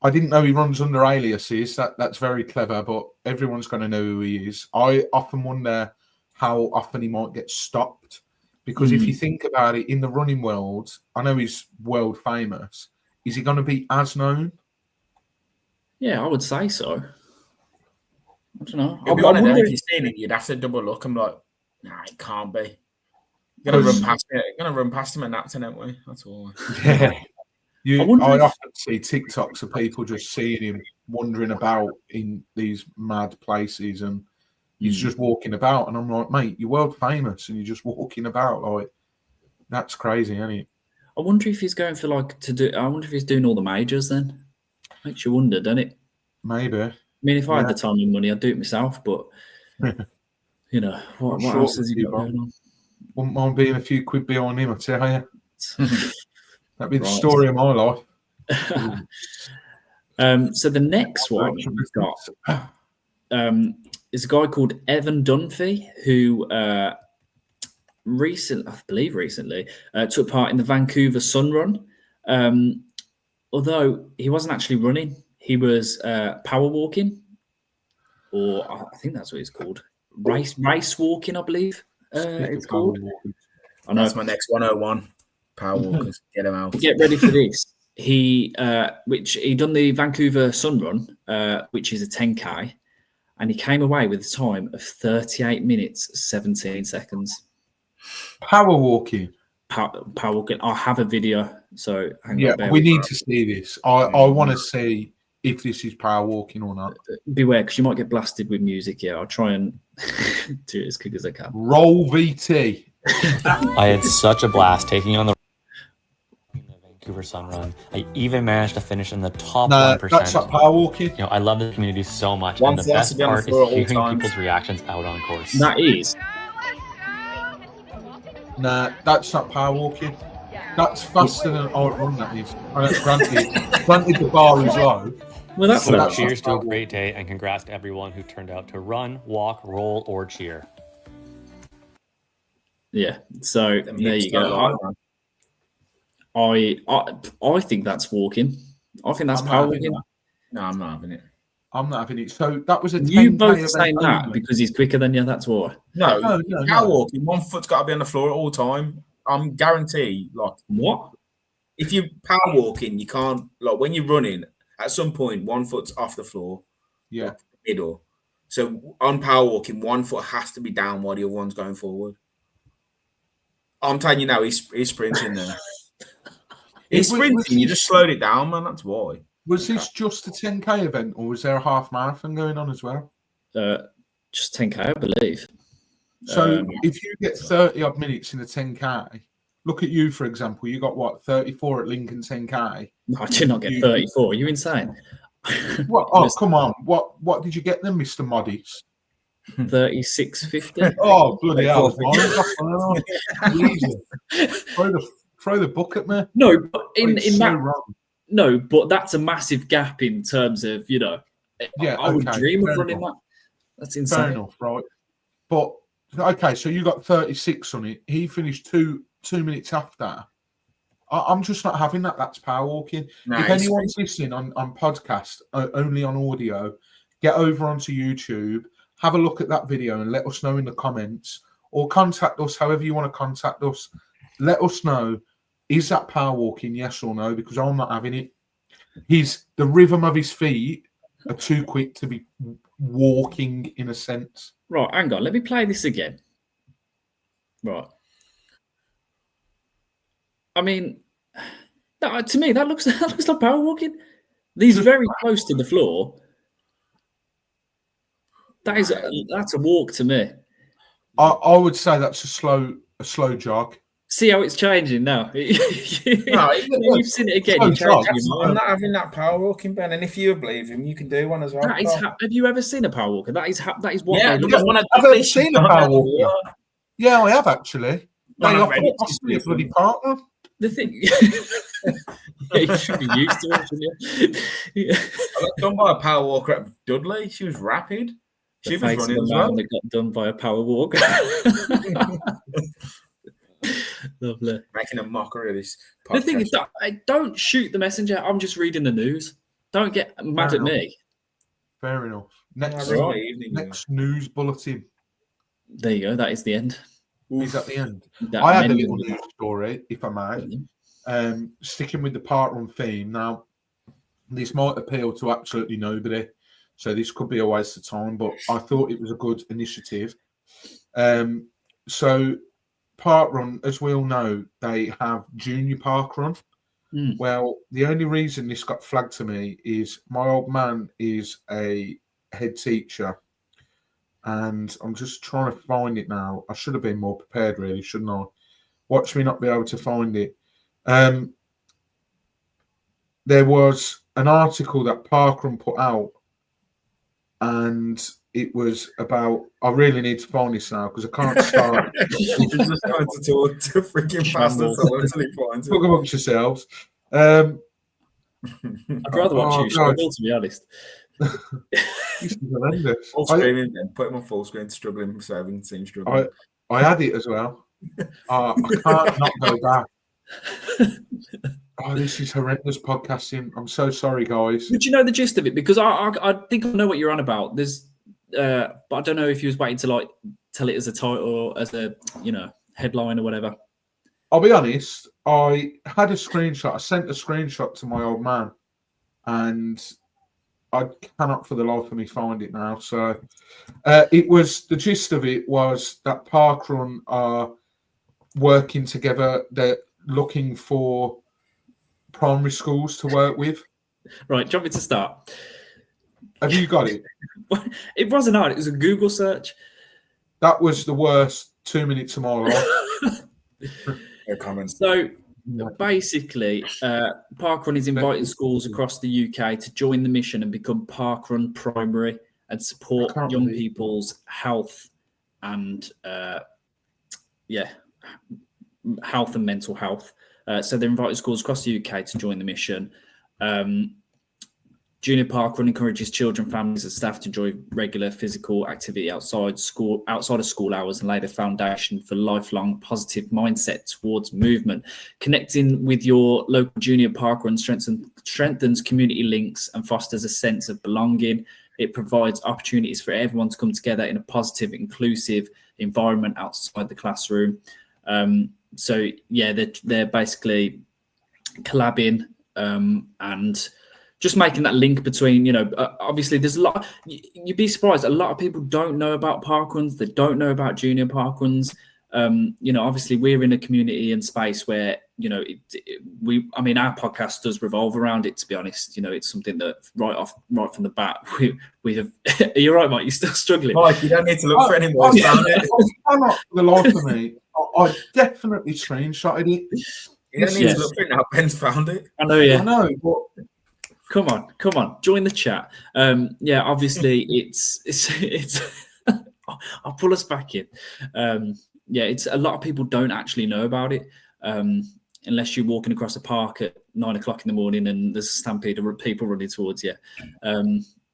I didn't know he runs under aliases. That's very clever, but everyone's going to know who he is. I often wonder how often he might get stopped, because if you think about it, in the running world, I know he's world famous. Is he going to be as known? Yeah, I would say so. I don't know. If you've seen it, you'd have to double look. I'm like, nah, it can't be. You're gonna run past him at Napton, aren't we? That's all. Yeah. I often see TikToks of people just seeing him wandering about in these mad places, and he's just walking about, and I'm like, mate, you're world famous, and you're just walking about. Like, that's crazy, isn't it? I wonder if he's going for I wonder if he's doing all the majors then. Makes you wonder, doesn't it? Maybe. I mean, if I had the time and money, I'd do it myself, but you know, what else has he got going on? Wouldn't mind being a few quid behind him, I tell you. That'd be the story of my life. So the next one we've got is a guy called Evan Dunphy, who recently took part in the Vancouver Sun Run. Although he wasn't actually running, he was power walking, or I think that's what it's called. Race walking, I believe it's called. I know. That's my next 101. Power walkers, get him out. Get ready for this. He done the Vancouver Sun Run, which is a 10k, and he came away with a time of 38 minutes 17 seconds. Power walking. Power walking. I have a video, so we need to see this. I want to see if this is power walking or not. Beware, because you might get blasted with music. Yeah, I'll try and do it as quick as I can. Roll VT. I had such a blast taking on the Vancouver Sun Run. I even managed to finish in the top 1%. That's not power walking. I love the community so much, and the best part is hearing people's reactions out on course. That is. Nah, that's not power walking. That's faster than I run. That is. Granted, the bar is low. Well, that's So not cheers to a great day, and congrats to everyone who turned out to run, walk, roll, or cheer. Yeah. So there you go. I think that's walking. I think that's power walking. No, I'm not having it. I'm not having it. So that was a 10K You both event saying that only. because he's quicker than you. That's why. No, power No. walking, one foot's got to be on the floor at all time. I'm guaranteed. Like, What? if you power walking, you can't. Like, when you're running, at some point, one foot's off the floor. Yeah. Like, middle. So on power walking, one foot has to be down while the other one's going forward. I'm telling you now, he's sprinting there. He's sprinting. You just slowed it down, man. That's why. Was this just a 10K event, or was there a half marathon going on as well? Just 10K, I believe. So if you get 30 odd minutes in a 10K, look at you, for example. You got what, 34 at Lincoln 10K? No, I did not get 34. Are you insane? What? Oh, come on. What did you get then, Mr. Moddies? 36.50. Oh, bloody hell. Throw the book at me. No, but in so that wrong. No, but that's a massive gap in terms of, Yeah, I would dream of running enough. that. That's insane. Fair enough, right? But okay, so you got 36 on it. He finished two minutes after. I'm just not having that. That's power walking. No, if anyone's listening on podcast, only on audio, get over onto YouTube, have a look at that video and let us know in the comments, or contact us however you want to contact us. Let us know, is that power walking, yes or no? Because I'm not having it. The rhythm of his feet are too quick to be walking in a sense. Right, hang on. Let me play this again. Right. I mean, to me, that looks like power walking. These very close to the floor. That's a walk to me. I would say that's a slow jog. See how it's changing now. You've seen it again. I'm not having that power walking, Ben. And if you believe him, you can do one as well. Have you ever seen a power walker? That is what. Yeah, I've ever seen a power walker. Yeah, I have actually. They offer possibly a bloody partner. The thing, you should be used to it, shouldn't you? I got done by a power walker at Dudley. She was rapid. She was running as well. That got done by a power walker. Lovely. Making a mockery of this podcast. The thing is, don't shoot the messenger. I'm just reading the news. Don't get mad at me. Fair enough. Next news bulletin. There you go. That is the end. Is that the end? I had a little news story, if I may. Sticking with the parkrun theme. Now, this might appeal to absolutely nobody, so this could be a waste of time, but I thought it was a good initiative. So, parkrun, as we all know, they have junior parkrun. Well, the only reason this got flagged to me is my old man is a head teacher. And I'm just trying to find it now. I should have been more prepared, really, shouldn't I? Watch me not be able to find it. There was an article that Parkrun put out, and it was about. I really need to find this now because I can't start. You're just trying to talk to freaking pastor until he finds it. Talk amongst yourselves. I'd rather watch you struggle, to be honest. This is horrendous. Full screen and put him on full screen, struggling so everyone can see him struggling. I had it as well. I can't not go back. Oh, this is horrendous podcasting. I'm so sorry, guys. But you know the gist of it, because I think I know what you're on about. There's, but I don't know if you was waiting to tell it as a title or as a headline or whatever. I'll be honest. I had a screenshot. I sent a screenshot to my old man, and I cannot for the life of me find it now. So the gist of it was that Parkrun are working together. They're looking for primary schools to work with. Right, do you want me to start? Have you got it? It wasn't hard. It was a Google search. That was the worst 2 minutes of my life. No comment. So basically, Parkrun is inviting schools across the UK to join the mission and become Parkrun Primary and support young people's health and health and mental health. So they're inviting schools across the UK to join the mission. Junior Parkrun encourages children, families, and staff to enjoy regular physical activity outside of school hours, and lay the foundation for lifelong positive mindset towards movement. Connecting with your local junior parkrun strengthens community links and fosters a sense of belonging. It provides opportunities for everyone to come together in a positive, inclusive environment outside the classroom. So yeah, they're basically collabing and just making that link between, obviously there's a lot. You'd be surprised. A lot of people don't know about parkruns. They don't know about junior parkruns. Obviously we're in a community and space where, our podcast does revolve around it, to be honest. It's something that right from the bat, we have. You're right, Mike. You're still struggling. Mike, you don't need to look for any more. Not the life of me. I definitely screenshotted it. You don't need to look for it now. Ben's found it. I know, yeah. I know, but come on, join the chat. Obviously it's I'll pull us back in. It's a lot of people don't actually know about it unless you're walking across a park at 9 o'clock in the morning and there's a stampede of people running towards you.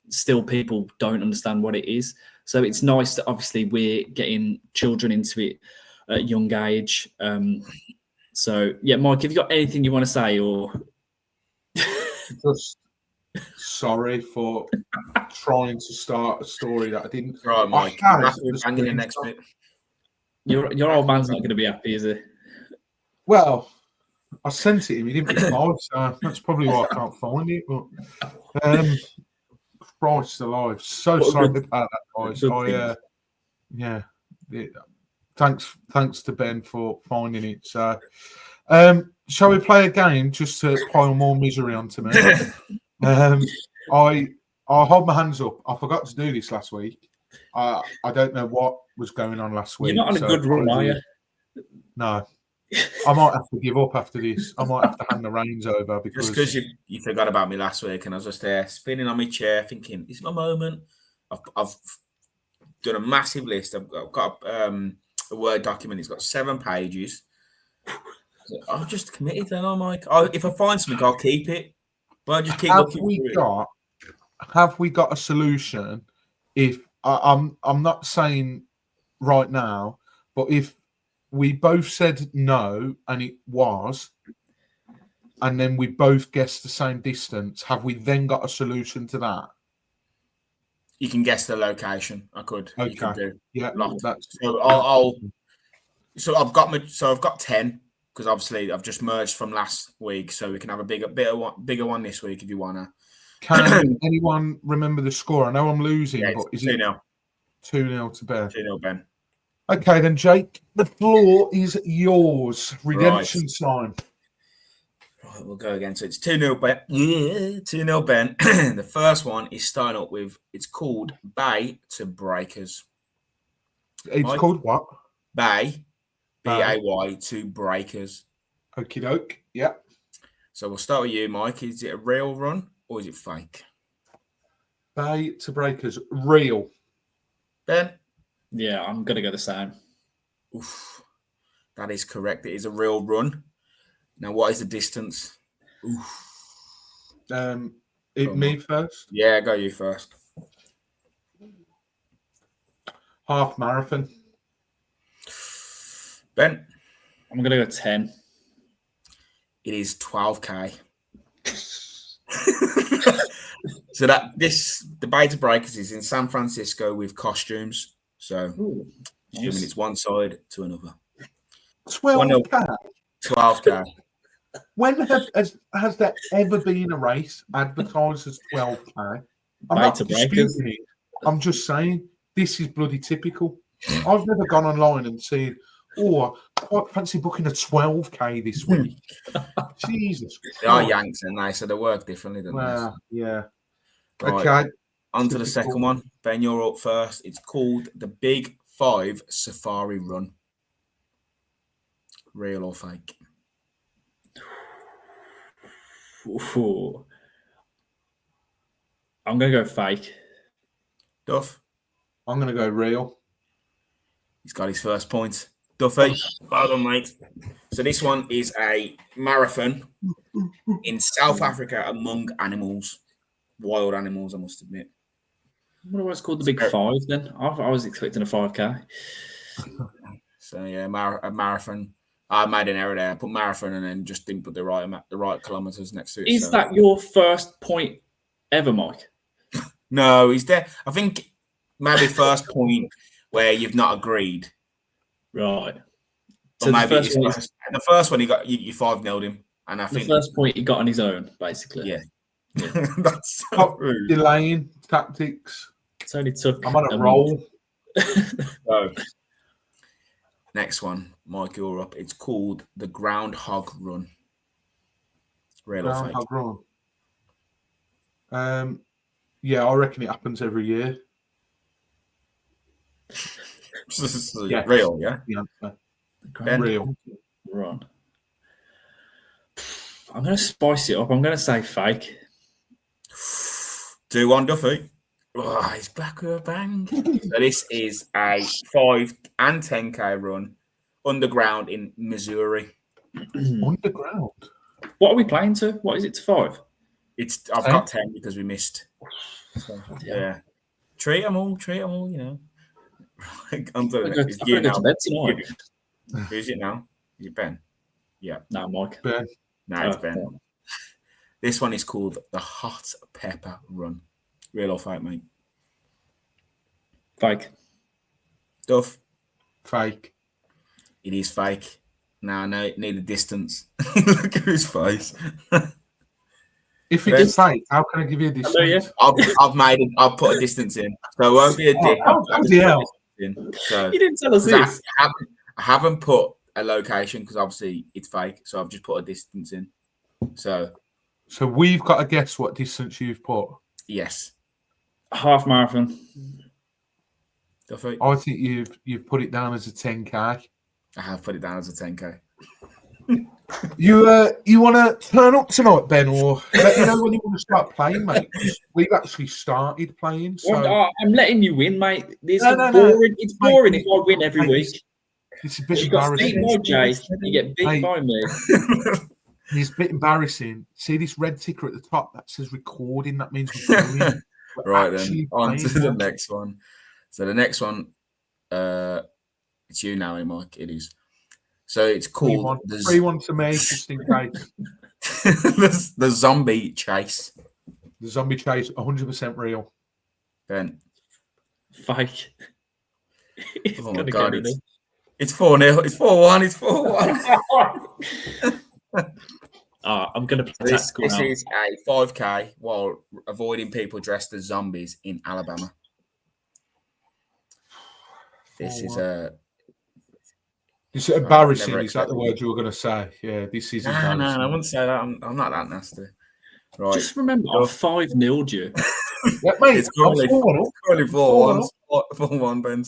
Still, people don't understand what it is. So it's nice that obviously we're getting children into it at a young age. So yeah, Mike, have you got anything you want to say, or just sorry for trying to start a story that I didn't. Right, Mike. Hang in the next bit. Your old man's not going to be happy, is he? Well, I sent it him. He didn't reply, so that's probably why I can't find it. But Christ alive, so sorry about that, guys. Thanks to Ben for finding it. So, shall we play a game just to pile more misery onto me? I'll hold my hands up. I forgot to do this last week. I don't know what was going on last week. You're not on a good run, are you? No. I might have to give up after this. I might have to hand the reins over because you forgot about me last week, and I was just there spinning on my chair, thinking, "This is my moment." I've done a massive list. I've got a Word document. It's got 7 pages. I'm just committed, then I'm like, if I find something, I'll keep it. But I just keep looking for it. Have we got a solution? If I'm not saying right now, but if we both said no and it was, and then we both guessed the same distance, have we then got a solution to that? You can guess the location. I could. Okay. You can do. Yeah. So I've got 10 because obviously I've just merged from last week, so we can have a bigger one this week if you wanna. Can anyone remember the score? I know I'm losing, but is 2-0. it 2-0 to Ben? 2-0 Ben. Okay, then, Jake, the floor is yours. Redemption time. Right, we'll go again. So it's 2-0 Ben. Yeah, 2-0 Ben. The first one is starting up with, it's called Bay to Breakers. It's called what? Bay. B-A-Y to Breakers. Okie doke. Yeah. So we'll start with you, Mike. Is it a real run or is it fake? Bay to Breakers. Real. Ben? Yeah, I'm going to go the same. Oof. That is correct. It is a real run. Now, what is the distance? Oof. Me first? Yeah, go you first. Half marathon. Ben? I'm going to go 10. It is 12k. So the Bay to Breakers is in San Francisco with costumes. So assuming it's one side to another. 12k. 12k. When has there ever been a race advertised as 12k? I'm not disputing it. I'm just saying this is bloody typical. I've never gone online and seen, I quite fancy booking a 12k this week. Jesus Christ. They are Yanks, and they so they work differently than this. Yeah. Right. Okay. On to the second one. Ben, you're up first. It's called the Big 5 Safari Run. Real or fake? Ooh. I'm going to go fake. Duff? I'm going to go real. He's got his first point. Duffy, well done, mate. So this one is a marathon in South Africa among animals, wild animals, I must admit. I wonder why it's called the Big Five then. I was expecting a 5K. So yeah, a marathon. I made an error there. I put marathon and then just didn't put the right kilometers next to it. Is that your first point ever, Mike? No, he's there. I think maybe first point where you've not agreed. Right. So maybe the first one you 5-0'd him, and I think the first point he got on his own, basically. Yeah. That's so rude. Delaying tactics. It's only took. I'm on a roll. So, next one, Mike, you're up. It's called the Groundhog Run. Real or fake? Groundhog Run. Yeah, I reckon it happens every year. Yeah. Real, yeah? Real. Run. I'm going to spice it up. I'm going to say fake. 2-1 Duffy. Oh, he's back with a bang. So this is a 5 and 10k run underground in Missouri. Underground? What are we playing to? What is it to 5? I've got 10 because we missed. So, yeah. Treat them all, you know. I'm doing it. It's you now. Who's it now? Is it Ben? Yeah. No, Mike. Ben. No, it's Ben. This one is called the Hot Pepper Run. Real or fake, mate? Fake. Duff? Fake. It is fake. Now I need a distance. Look at his face. If it's fake, how can I give you a distance? I've put a distance in. So it won't be a dick. So you didn't tell us this. I haven't put a location because obviously it's fake. So I've just put a distance in. So we've got to guess what distance you've put. Yes. Half marathon. Duffy? I think you've put it down as a 10k. I have put it down as a 10k. You want to turn up tonight, Ben, or let me know when you want to start playing, mate? We've actually started playing. So I'm letting you win, mate. Boring. It's boring if I win every week. It's a bit you got beat by Jay, you get beat by me. It's a bit embarrassing. See this red ticker at the top that says recording? That means we're doing. Right then, on to the next one. So the next one, it's you now, Mike. It is. So it's called 3-1 to me, just in case. the zombie chase. The zombie chase, 100% real. Ben. Fake. Oh my god, it's 4-0. It's 4-1. It's 4-1. I'm going to play This is a 5k while avoiding people dressed as zombies in Alabama. This is It's embarrassing. Is that the word you were going to say? Yeah, this is embarrassing. No, I wouldn't say that. I'm not that nasty. Right. Just remember, I 5-0'd you. Yeah, mate, it's currently 4-1. 4-1, Ben.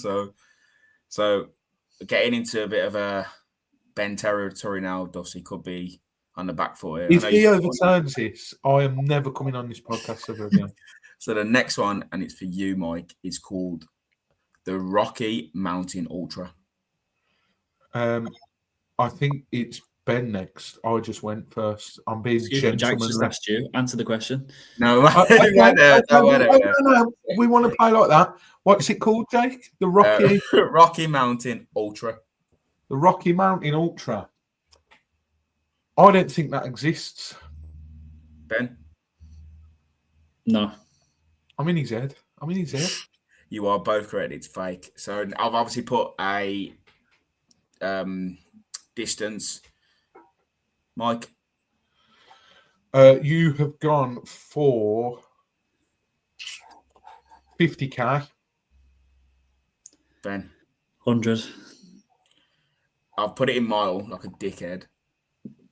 So getting into a bit of a Ben territory now, Dusty could be on the back foot here. If he overturns this, I am never coming on this podcast ever again. So the next one, and it's for you, Mike, is called the Rocky Mountain Ultra. I think it's Ben next. I just went first. I'm being gentlemanly. Jack just asked you. Answer the question. No, no. We want to play like that. What's it called, Jake? The Rocky Mountain Ultra. The Rocky Mountain Ultra. I don't think that exists. Ben? No. I'm in his head. You are both correct. It's fake. So I've obviously put a distance. Mike? You have gone for 50k. Ben? 100. I've put it in mile like a dickhead,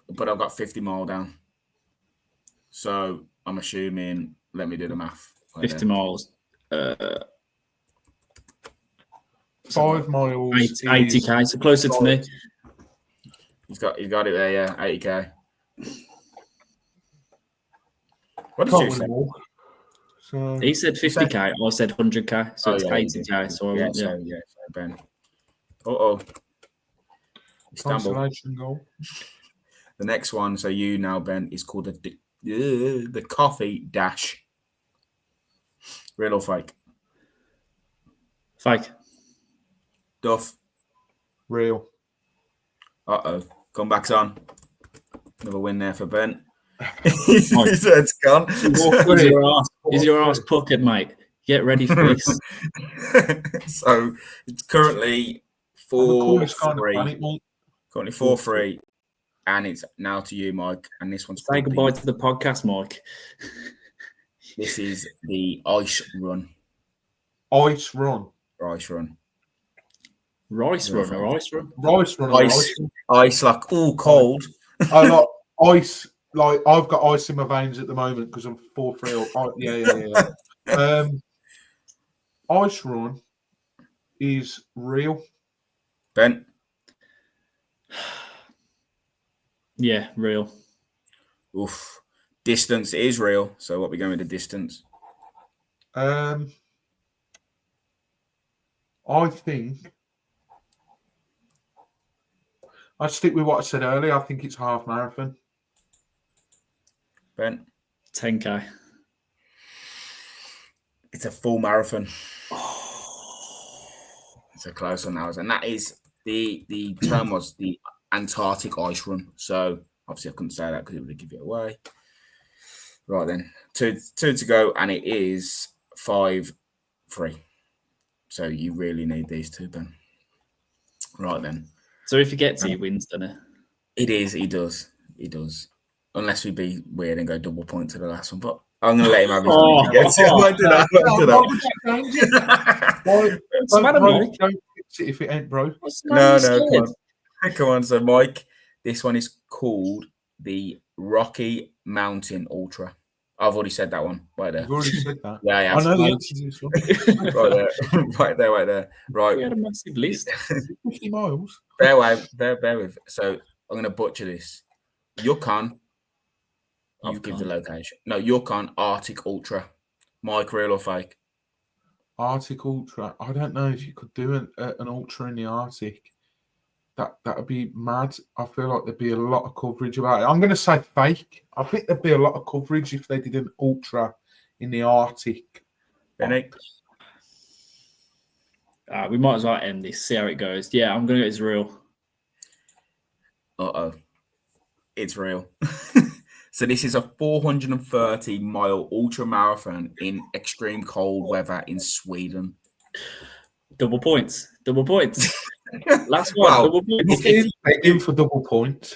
but I've got 50 mile down. So I'm assuming, let me do the math. 50 miles. 5 miles. 80k, so closer to me. He's got it there, yeah. 80k. What did you say? So, he said 50k. I said 100k. So it's 80k. So Ben. Uh-oh. Istanbul. Consolation goal. The next one, so you now, Ben, is called the coffee dash. Real or fake? Fake. Duff. Real. Comebacks on. Another win there for Ben. His head's gone. Is your ass puckered, mate? Get ready for this. So it's currently I'm the coolest guy on the 4-3. planet, mate. Currently 4-3. And it's now to you, Mike. And this one's Say called goodbye to the podcast, Mike. This is the ice run. Ice run. Rice run. Rice run or ice run? Rice run. Ice like all cold. I like ice. Like I've got ice in my veins at the moment because I'm 4-3. Yeah. Ice run is real. Ben. Yeah, real. Oof. Distance is real. So what we going with the distance? I think I'd stick with what I said earlier. I think it's half marathon. Ben. 10k. It's a full marathon. It's a close one, and that is the term was the Antarctic ice run. So obviously I couldn't say that because it would give it away. Right then, two to go, and it is 5-3. So you really need these two, Ben. Right then. So if he gets it, he wins, doesn't it? It is. He does. Unless we be weird and go double point to the last one, but I'm going to let him have his I might do that. Don't fix it if it ain't broke. No, come on. So, Mike, this one is called the Rocky Mountain Ultra. I've already said that one right there. You've already said that. Yeah. I know the answer to this one. right there. Right. We had a massive list. 50 miles. Bear with. So I'm going to butcher this. Yukon. I'll give the location. No, Yukon Arctic Ultra. Mike, real or fake? Arctic Ultra. I don't know if you could do an ultra in the Arctic. That would be mad. I feel like there'd be a lot of coverage about it. I'm going to say fake. I think there'd be a lot of coverage if they did an ultra in the Arctic. Benny? We might as well end this, see how it goes. Yeah, I'm going to go it's real. It's real. So this is a 430-mile ultra marathon in extreme cold weather in Sweden. Double points. Last one, double points. In for double points.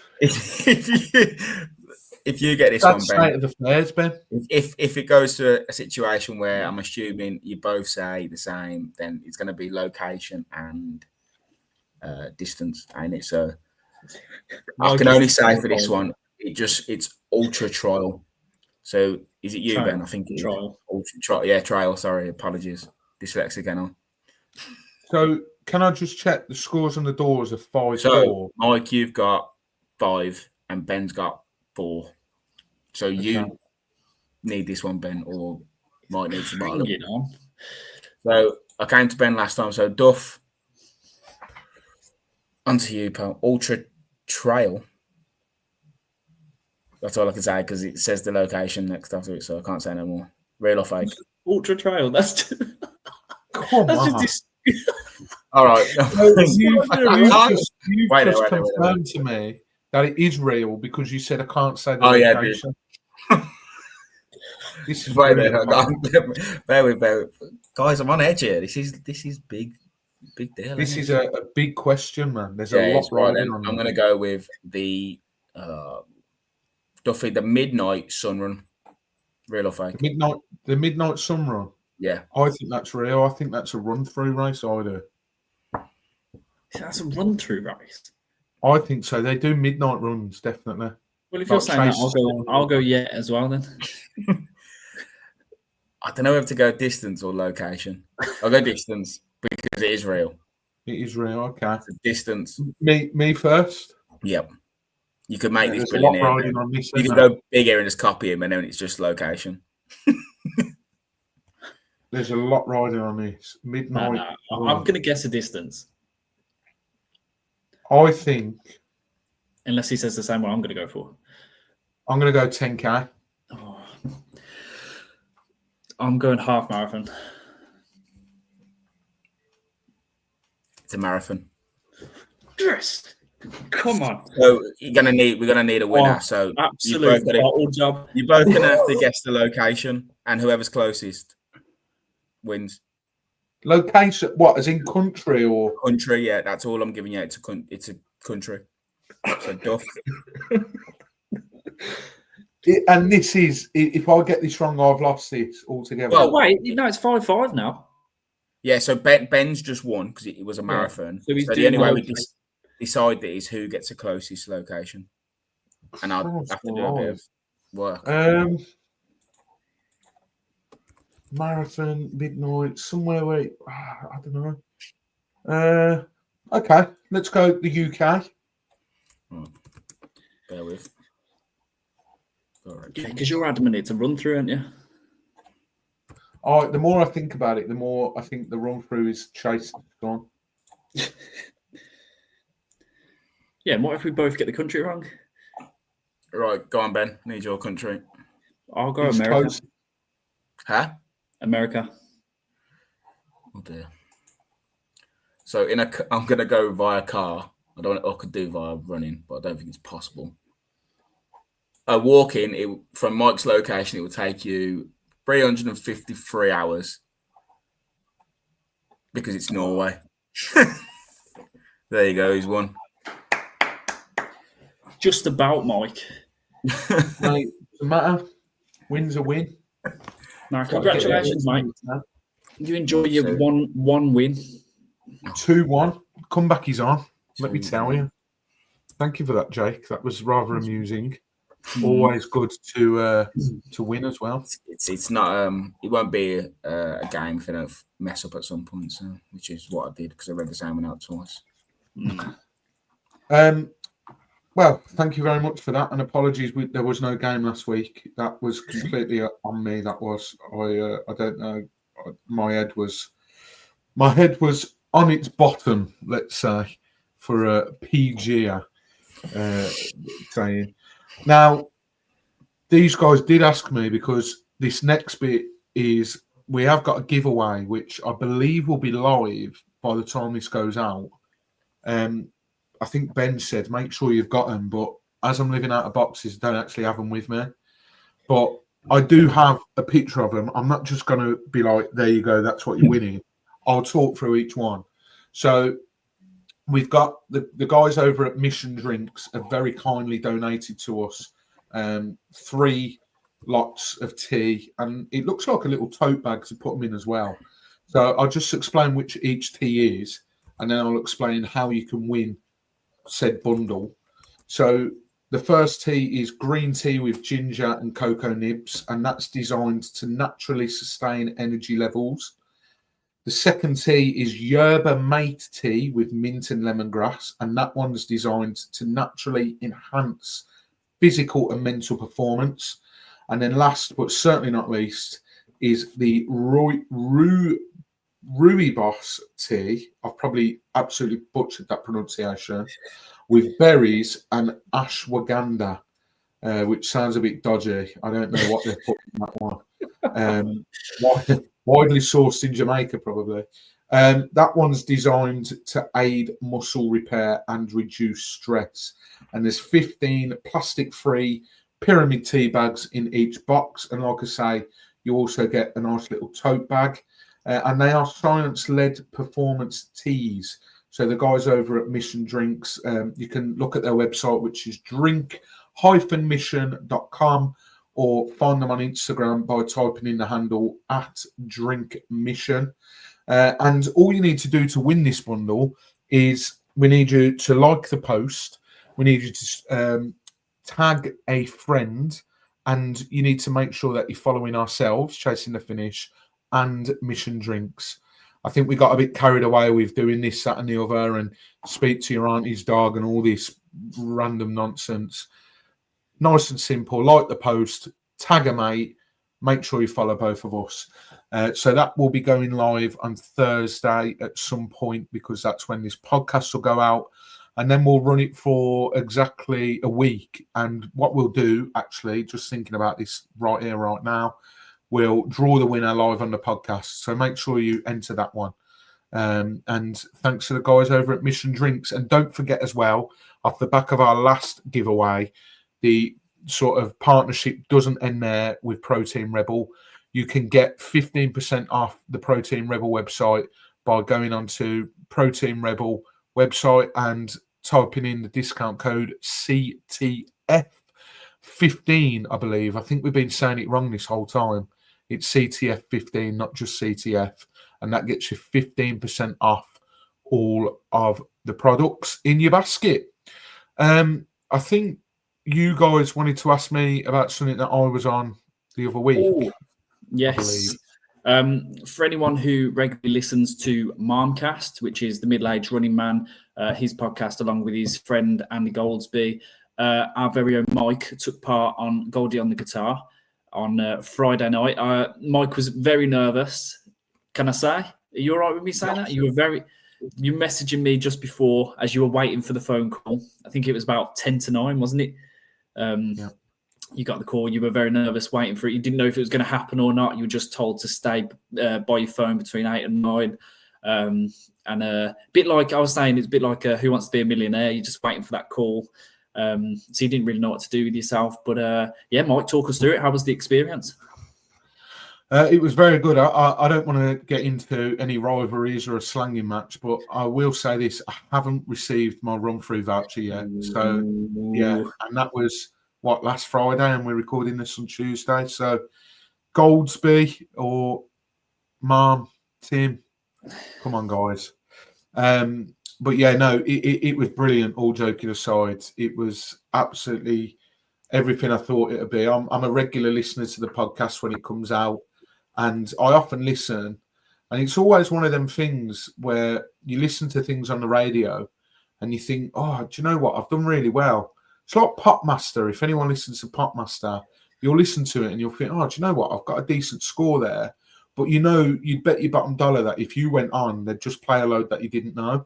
If you get this That's one, Ben. State of affairs, Ben. If it goes to a situation where I'm assuming you both say the same, then it's going to be location and distance, ain't it? So I can only say for this one, it's ultra trial. So is it you, trial. Ben? I think it's trial. Trial. Sorry, apologies. Dyslexic again. So can I just check the scores on the doors of 5-4? So Mike, you've got 5 and Ben's got 4. So you need this one, Ben, or might need some more. So I came to Ben last time. So Duff, onto you, pal. Ultra Trail. That's all I can say because it says the location next after it, so I can't say no more. Real or fake? Ultra Trail. That's Come on. All right. You've just confirmed to me that it is real because you said I can't say the location. This is right there. Bear with. Guys, I'm on edge here. This is big deal. This is a big question, man. There's a lot riding on. I'm going to go with the Duffy, the midnight sun run. Real or fake? The midnight sun run. Yeah. I think that's real. I think that's a run-through race. I do. That's a run-through race. I think so. They do midnight runs, definitely. Well, if you're saying that, I'll go yeah as well then. I don't know if to go distance or location. I'll go distance because it is real. It is real. Okay. It's distance. Me first. Yep. You could make this brilliant. You can go bigger and just copy him, and then it's just location. There's a lot riding on this. Midnight. I'm going to guess a distance. I think Unless he says the same one I'm going to go for. I'm going to go 10k. Oh. I'm going half marathon. It's a marathon. Yes. Come on. So we're gonna need a winner. Oh, so absolute bottle job. You're both gonna have to guess the location, and whoever's closest wins. Location, what, as in country or Country? Yeah, that's all I'm giving you. It's a country. So Duff. And this is, if I get this wrong, I've lost this altogether. Well, wait, no, it's 5-5 now. Yeah, so Ben's just won because it was a marathon. Yeah. So the only way we decide that is who gets the closest location, and I'll have to do a bit of work. Marathon, midnight, somewhere where I don't know. Okay, let's go the UK. Bear with. All right. Yeah, because you're adamant it's a run through, aren't you? Oh, the more I think about it, the more I think the run through is Chase gone. Yeah, and what if we both get the country wrong? Right, go on, Ben. Need your country. I'll go America. Coast. Huh? America. Oh dear. So I'm gonna go via car. I could do via running, but I don't think it's possible. Walking from Mike's location, it will take you 353 hours because it's Norway. There you go. He's won. Just about, Mike. Mate, doesn't matter. Win's a win. No, congratulations, mate. You enjoy your one win. 2-1. Comeback is on. Let me tell you. Thank you for that, Jake. That was rather amusing. Always good to win as well. It's not it won't be a game if I don't mess up at some point. So, which is what I did because I read the same one out twice. Well, thank you very much for that, and apologies. There was no game last week. That was completely on me. That was I don't know. My head was on its bottom. Let's say for a PG saying. Now, these guys did ask me because this next bit is we have got a giveaway, which I believe will be live by the time this goes out. I think Ben said, make sure you've got them, but as I'm living out of boxes, don't actually have them with me. But I do have a picture of them. I'm not just going to be like, there you go, that's what you're winning. I'll talk through each one. So we've got the guys over at Mission Drinks have very kindly donated to us 3 lots of tea, and it looks like a little tote bag to put them in as well. So I'll just explain which each tea is, and then I'll explain how you can win said bundle. So the first tea is green tea with ginger and cocoa nibs, and that's designed to naturally sustain energy levels. The second tea is yerba mate tea with mint and lemongrass, and that one's designed to naturally enhance physical and mental performance. And then last but certainly not least is the Rooibos tea. I've probably absolutely butchered that pronunciation, with berries and ashwagandha, which sounds a bit dodgy. I don't know what they're putting in that one. Widely sourced in Jamaica, probably. That one's designed to aid muscle repair and reduce stress. And there's 15 plastic-free pyramid tea bags in each box. And like I say, you also get a nice little tote bag. And they are science-led performance teas. So the guys over at Mission Drinks, you can look at their website, which is drink-mission.com, or find them on Instagram by typing in the handle @drinkmission. And all you need to do to win this bundle is we need you to like the post. We need you to tag a friend, and you need to make sure that you're following ourselves, Chasing the Finish, and Mission Drinks. I think we got a bit carried away with doing this, that, and the other, and speak to your auntie's dog and all this random nonsense. Nice and simple. Like the post, tag a mate, make sure you follow both of us. So that will be going live on Thursday at some point, because that's when this podcast will go out. and then we'll run it for exactly a week. And what we'll do, actually, just thinking about this right here, right now, we'll draw the winner live on the podcast. So make sure you enter that one. And thanks to the guys over at Mission Drinks. And don't forget as well, off the back of our last giveaway, the sort of partnership doesn't end there with Protein Rebel. You can get 15% off the Protein Rebel website by going onto Protein Rebel website and typing in the discount code CTF15, I believe. I think we've been saying it wrong this whole time. It's CTF15, not just CTF. And that gets you 15% off all of the products in your basket. I think you guys wanted to ask me about something that I was on the other week. Oh, yes. For anyone who regularly listens to Marmcast, which is the middle-aged running man, his podcast along with his friend Andy Goldsby, our very own Mike took part on Goldie on the Guitar on Friday night. Mike was very nervous. Can I say? Are you all right with me saying that? You messaging me just before as you were waiting for the phone call. I think it was about 10 to 9, wasn't it? Yeah. You got the call. You were very nervous waiting for it. You didn't know if it was going to happen or not. You were just told to stay by your phone between 8 and 9. And a bit like I was saying, it's a bit like Who Wants to Be a Millionaire. You're just waiting for that call. So you didn't really know what to do with yourself. But yeah, Mike, talk us through it. How was the experience? It was very good. I don't want to get into any rivalries or a slanging match, but I will say this. I haven't received my run-through voucher yet. So, yeah, and that was, last Friday, and we're recording this on Tuesday. So, Goldsby or Mom, Tim, come on, guys. But, yeah, no, it was brilliant, all joking aside. It was absolutely everything I thought it would be. I'm a regular listener to the podcast when it comes out. And I often listen, and it's always one of them things where you listen to things on the radio and you think, oh, do you know what? I've done really well. It's like Popmaster. If anyone listens to Popmaster, you'll listen to it and you'll think, oh, do you know what? I've got a decent score there. But you know, you'd bet your bottom dollar that if you went on, they'd just play a load that you didn't know.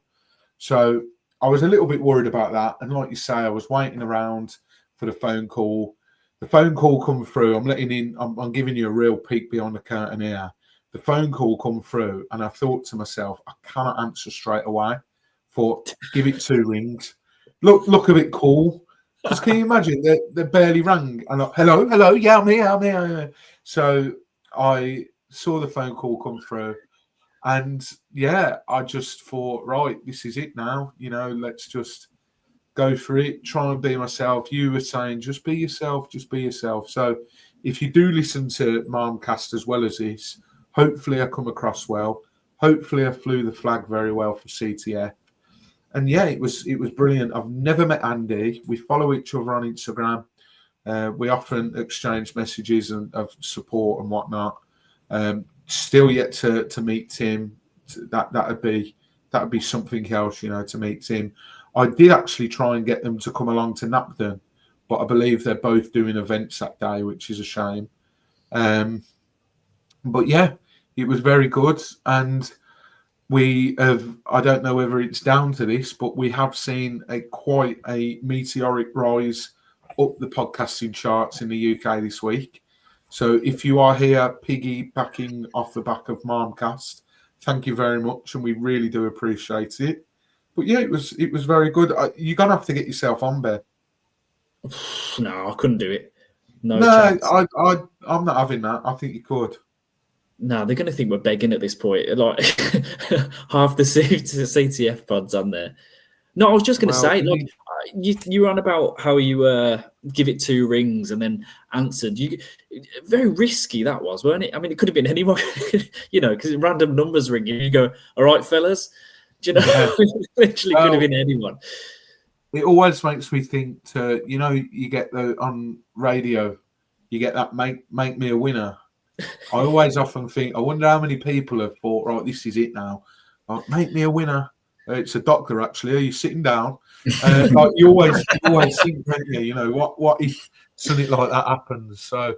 So I was a little bit worried about that. And like you say, I was waiting around for the phone call. The phone call come through. I'm giving you a real peek behind the curtain here. The phone call come through, and I thought to myself, I cannot answer straight away. Thought, give it 2 rings. Look a bit cool. Because can you imagine? They barely rang. And hello, yeah, I'm here. So I saw the phone call come through, and yeah, I just thought, right, this is it now. You know, let's just go for it, try and be myself. You were saying, just be yourself, just be yourself. So if you do listen to Marmcast as well as this, hopefully I come across well. Hopefully I flew the flag very well for CTF. And yeah, it was brilliant. I've never met Andy. We follow each other on Instagram. We often exchange messages of support and whatnot. Still yet to meet Tim. That'd be something else, you know, to meet Tim. I did actually try and get them to come along to Napton, but I believe they're both doing events that day, which is a shame. But yeah, it was very good. And we have, I don't know whether it's down to this, but we have seen quite a meteoric rise up the podcasting charts in the UK this week. So if you are here piggybacking off the back of Marmcast, thank you very much. And we really do appreciate it. But yeah, it was very good. You're gonna have to get yourself on, Bear. No, I couldn't do it. No, I'm not having that. I think you could. No, they're gonna think we're begging at this point. Like half the CTF pods on there. No, I was just gonna say, look, you were on about how you give it 2 rings and then answered. You very risky that was, weren't it? I mean, it could have been anyone, you know, because random numbers ringing. You go, all right, fellas. Do you know, it literally could have been anyone. It always makes me think you know, you get on radio, you get that make me a winner. I always often think, I wonder how many people have thought, right, this is it now. Make me a winner. It's a doctor, actually. Are you sitting down? Like you always think, don't you? You know, what if something like that happens? So,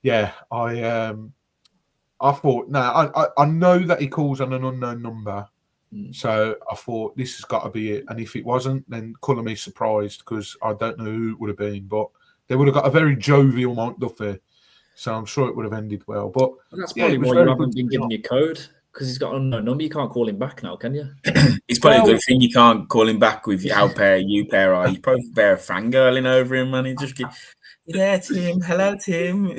yeah, I thought, I know that he calls on an unknown number. So I thought this has got to be it. And if it wasn't, then colour me surprised, because I don't know who it would have been. But they would have got a very jovial Mike Duffy. So I'm sure it would have ended well. But that's yeah, probably it was why very you haven't good been to be given on. your code, because he's got a unknown number. You can't call him back now, can you? It's probably a good thing you can't call him back with how you pair are. You probably bear a fangirling over him, man. He just get, yeah, Tim. Hello, Tim.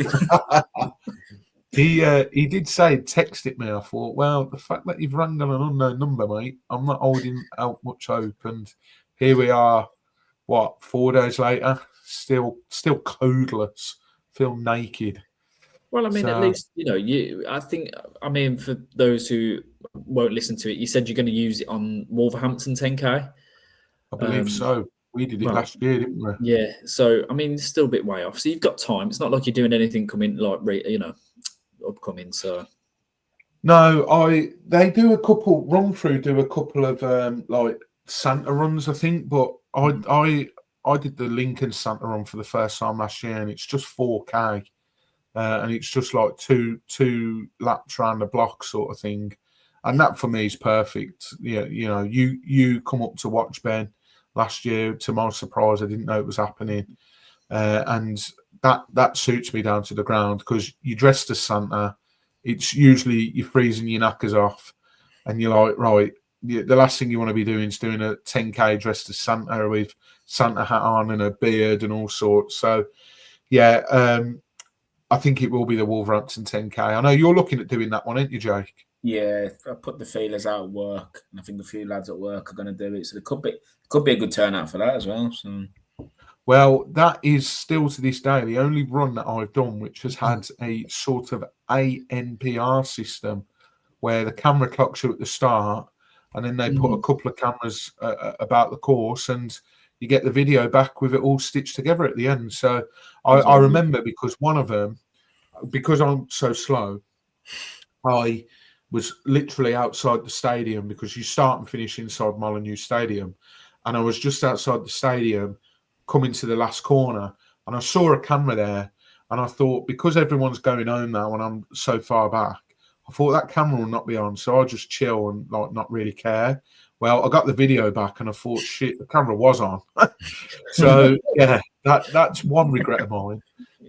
He did say, text it me. I thought, well, the fact that you've rang on an unknown number, mate, I'm not holding out much hope. And here we are, 4 days later, still codeless, feel naked. Well, I mean, at least, I mean, for those who won't listen to it, you said you're going to use it on Wolverhampton 10k. I believe so. We did it last year, didn't we? Yeah. So, I mean, it's still a bit way off. So you've got time. It's not like you're doing anything coming, like, upcoming. So no, they do a couple of like Santa runs, I think, but I did the Lincoln Santa run for the first time last year, and it's just 4k, and it's just like two laps around the block sort of thing, and that for me is perfect. Yeah, you come up to watch Ben last year. To my surprise, I didn't know it was happening, and that suits me down to the ground, because you're dressed as Santa. It's usually you're freezing your knackers off, and you're like, right, the last thing you want to be doing is doing a 10k dressed as Santa with Santa hat on and a beard and all sorts. So, yeah, I think it will be the Wolverhampton 10k. I know you're looking at doing that one, aren't you, Jake? Yeah, I put the feelers out at work, and I think a few lads at work are going to do it. So there could be a good turnout for that as well. So. Well, that is still to this day the only run that I've done which has had a sort of ANPR system where the camera clocks you at the start, and then they put a couple of cameras about the course, and you get the video back with it all stitched together at the end. So I remember, because one of them, because I'm so slow, I was literally outside the stadium, because you start and finish inside Molineux Stadium, and I was just outside the stadium coming to the last corner, and I saw a camera there, and I thought, because everyone's going home now and I'm so far back, I thought that camera will not be on, so I'll just chill and like not really care. Well, I got the video back and I thought, shit, the camera was on. So yeah, that's one regret of mine.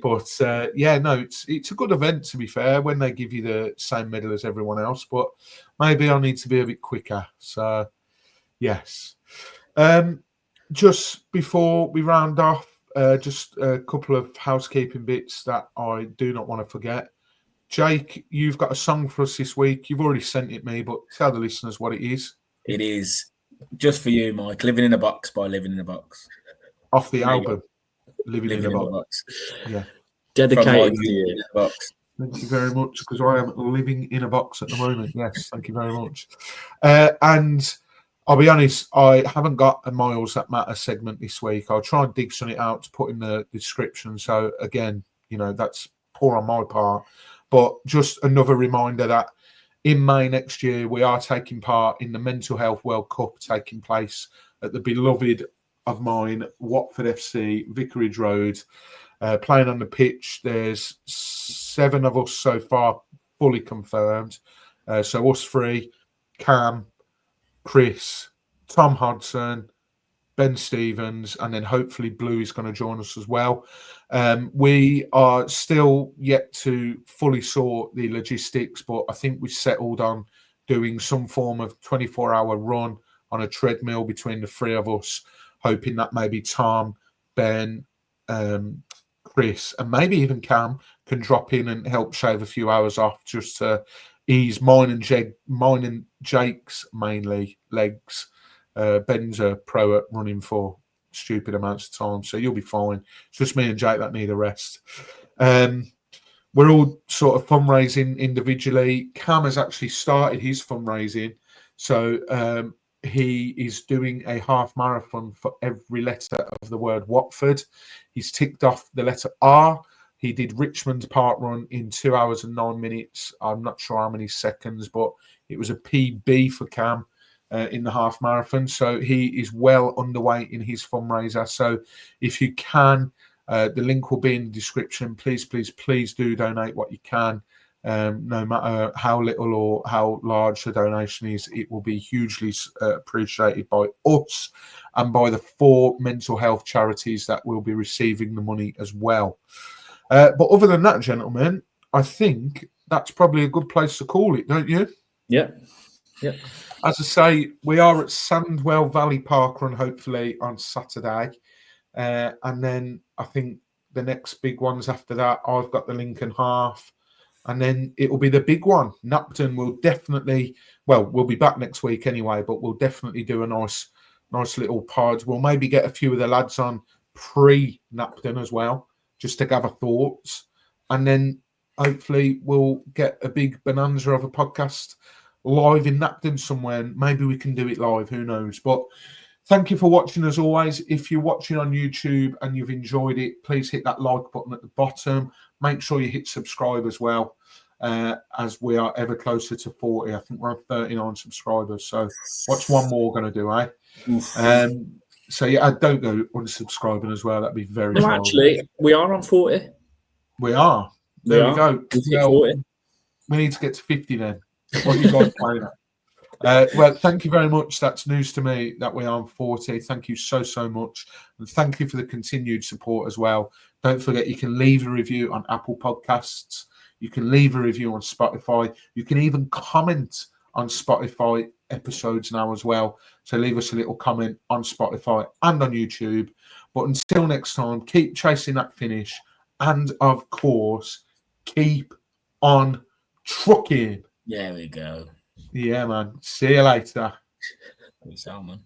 But yeah, no, it's a good event, to be fair, when they give you the same medal as everyone else. But maybe I need to be a bit quicker. So yes. Just before we round off, just a couple of housekeeping bits that I do not want to forget. Jake, you've got a song for us this week. You've already sent it me, but tell the listeners what it is. It is just for you, Mike. Living in a Box by Living in a Box. Off the album, Living in a Box. Yeah. Dedicated to you. Box. Thank you very much, because I am living in a box at the moment. Yes, thank you very much. And I'll be honest, I haven't got a Miles That Matter segment this week. I'll try and dig something out to put in the description. So again, that's poor on my part. But just another reminder that in May next year, we are taking part in the Mental Health World Cup, taking place at the beloved of mine, Watford FC, Vicarage Road. Playing on the pitch, there's 7 of us so far fully confirmed. So us 3, Cam, Chris, Tom Hodson, Ben Stevens, and then hopefully Blue is going to join us as well. We are still yet to fully sort the logistics, but I think we settled on doing some form of 24-hour run on a treadmill between the 3 of us, hoping that maybe Tom, Ben, Chris, and maybe even Cam can drop in and help shave a few hours off, just to ease mine and Jake's mainly legs. Ben's a pro at running for stupid amounts of time, so you'll be fine. It's just me and Jake that need a rest. We're all sort of fundraising individually. Cam has actually started his fundraising, so he is doing a half marathon for every letter of the word Watford. He's ticked off the letter R. He did Richmond's park run in 2 hours and 9 minutes. I'm not sure how many seconds, but it was a PB for Cam in the half marathon. So he is well underway in his fundraiser. So if you can, the link will be in the description. Please, please, please do donate what you can. No matter how little or how large the donation is, it will be hugely appreciated by us and by the 4 mental health charities that will be receiving the money as well. But other than that, gentlemen, I think that's probably a good place to call it, don't you? Yeah. As I say, we are at Sandwell Valley Park Run, hopefully, on Saturday. And then I think the next big ones after that, I've got the Lincoln Half. And then it will be the big one. Napton will definitely, well, we'll be back next week anyway, but we'll definitely do a nice little pod. We'll maybe get a few of the lads on pre-Napton as well, just to gather thoughts. And then hopefully we'll get a big bonanza of a podcast live in Napton somewhere. And maybe we can do it live, who knows. But thank you for watching as always. If you're watching on YouTube and you've enjoyed it, please hit that like button at the bottom. Make sure you hit subscribe as well, as we are ever closer to 40. I think we're on 39 subscribers. So what's one more going to do, eh? So yeah, I don't go unsubscribing as well. That'd be very No, actually, we are on 40. We are. There we go. We've 40. We need to get to 50 then. What are you guys playing at? Well, thank you very much. That's news to me that we are on 40. Thank you so much. And thank you for the continued support as well. Don't forget, you can leave a review on Apple Podcasts. You can leave a review on Spotify. You can even comment on Spotify episodes now as well. So leave us a little comment on Spotify and on YouTube. But until next time, keep chasing that finish. And of course, keep on trucking. There we go. Yeah, man. See you later. Peace out, man.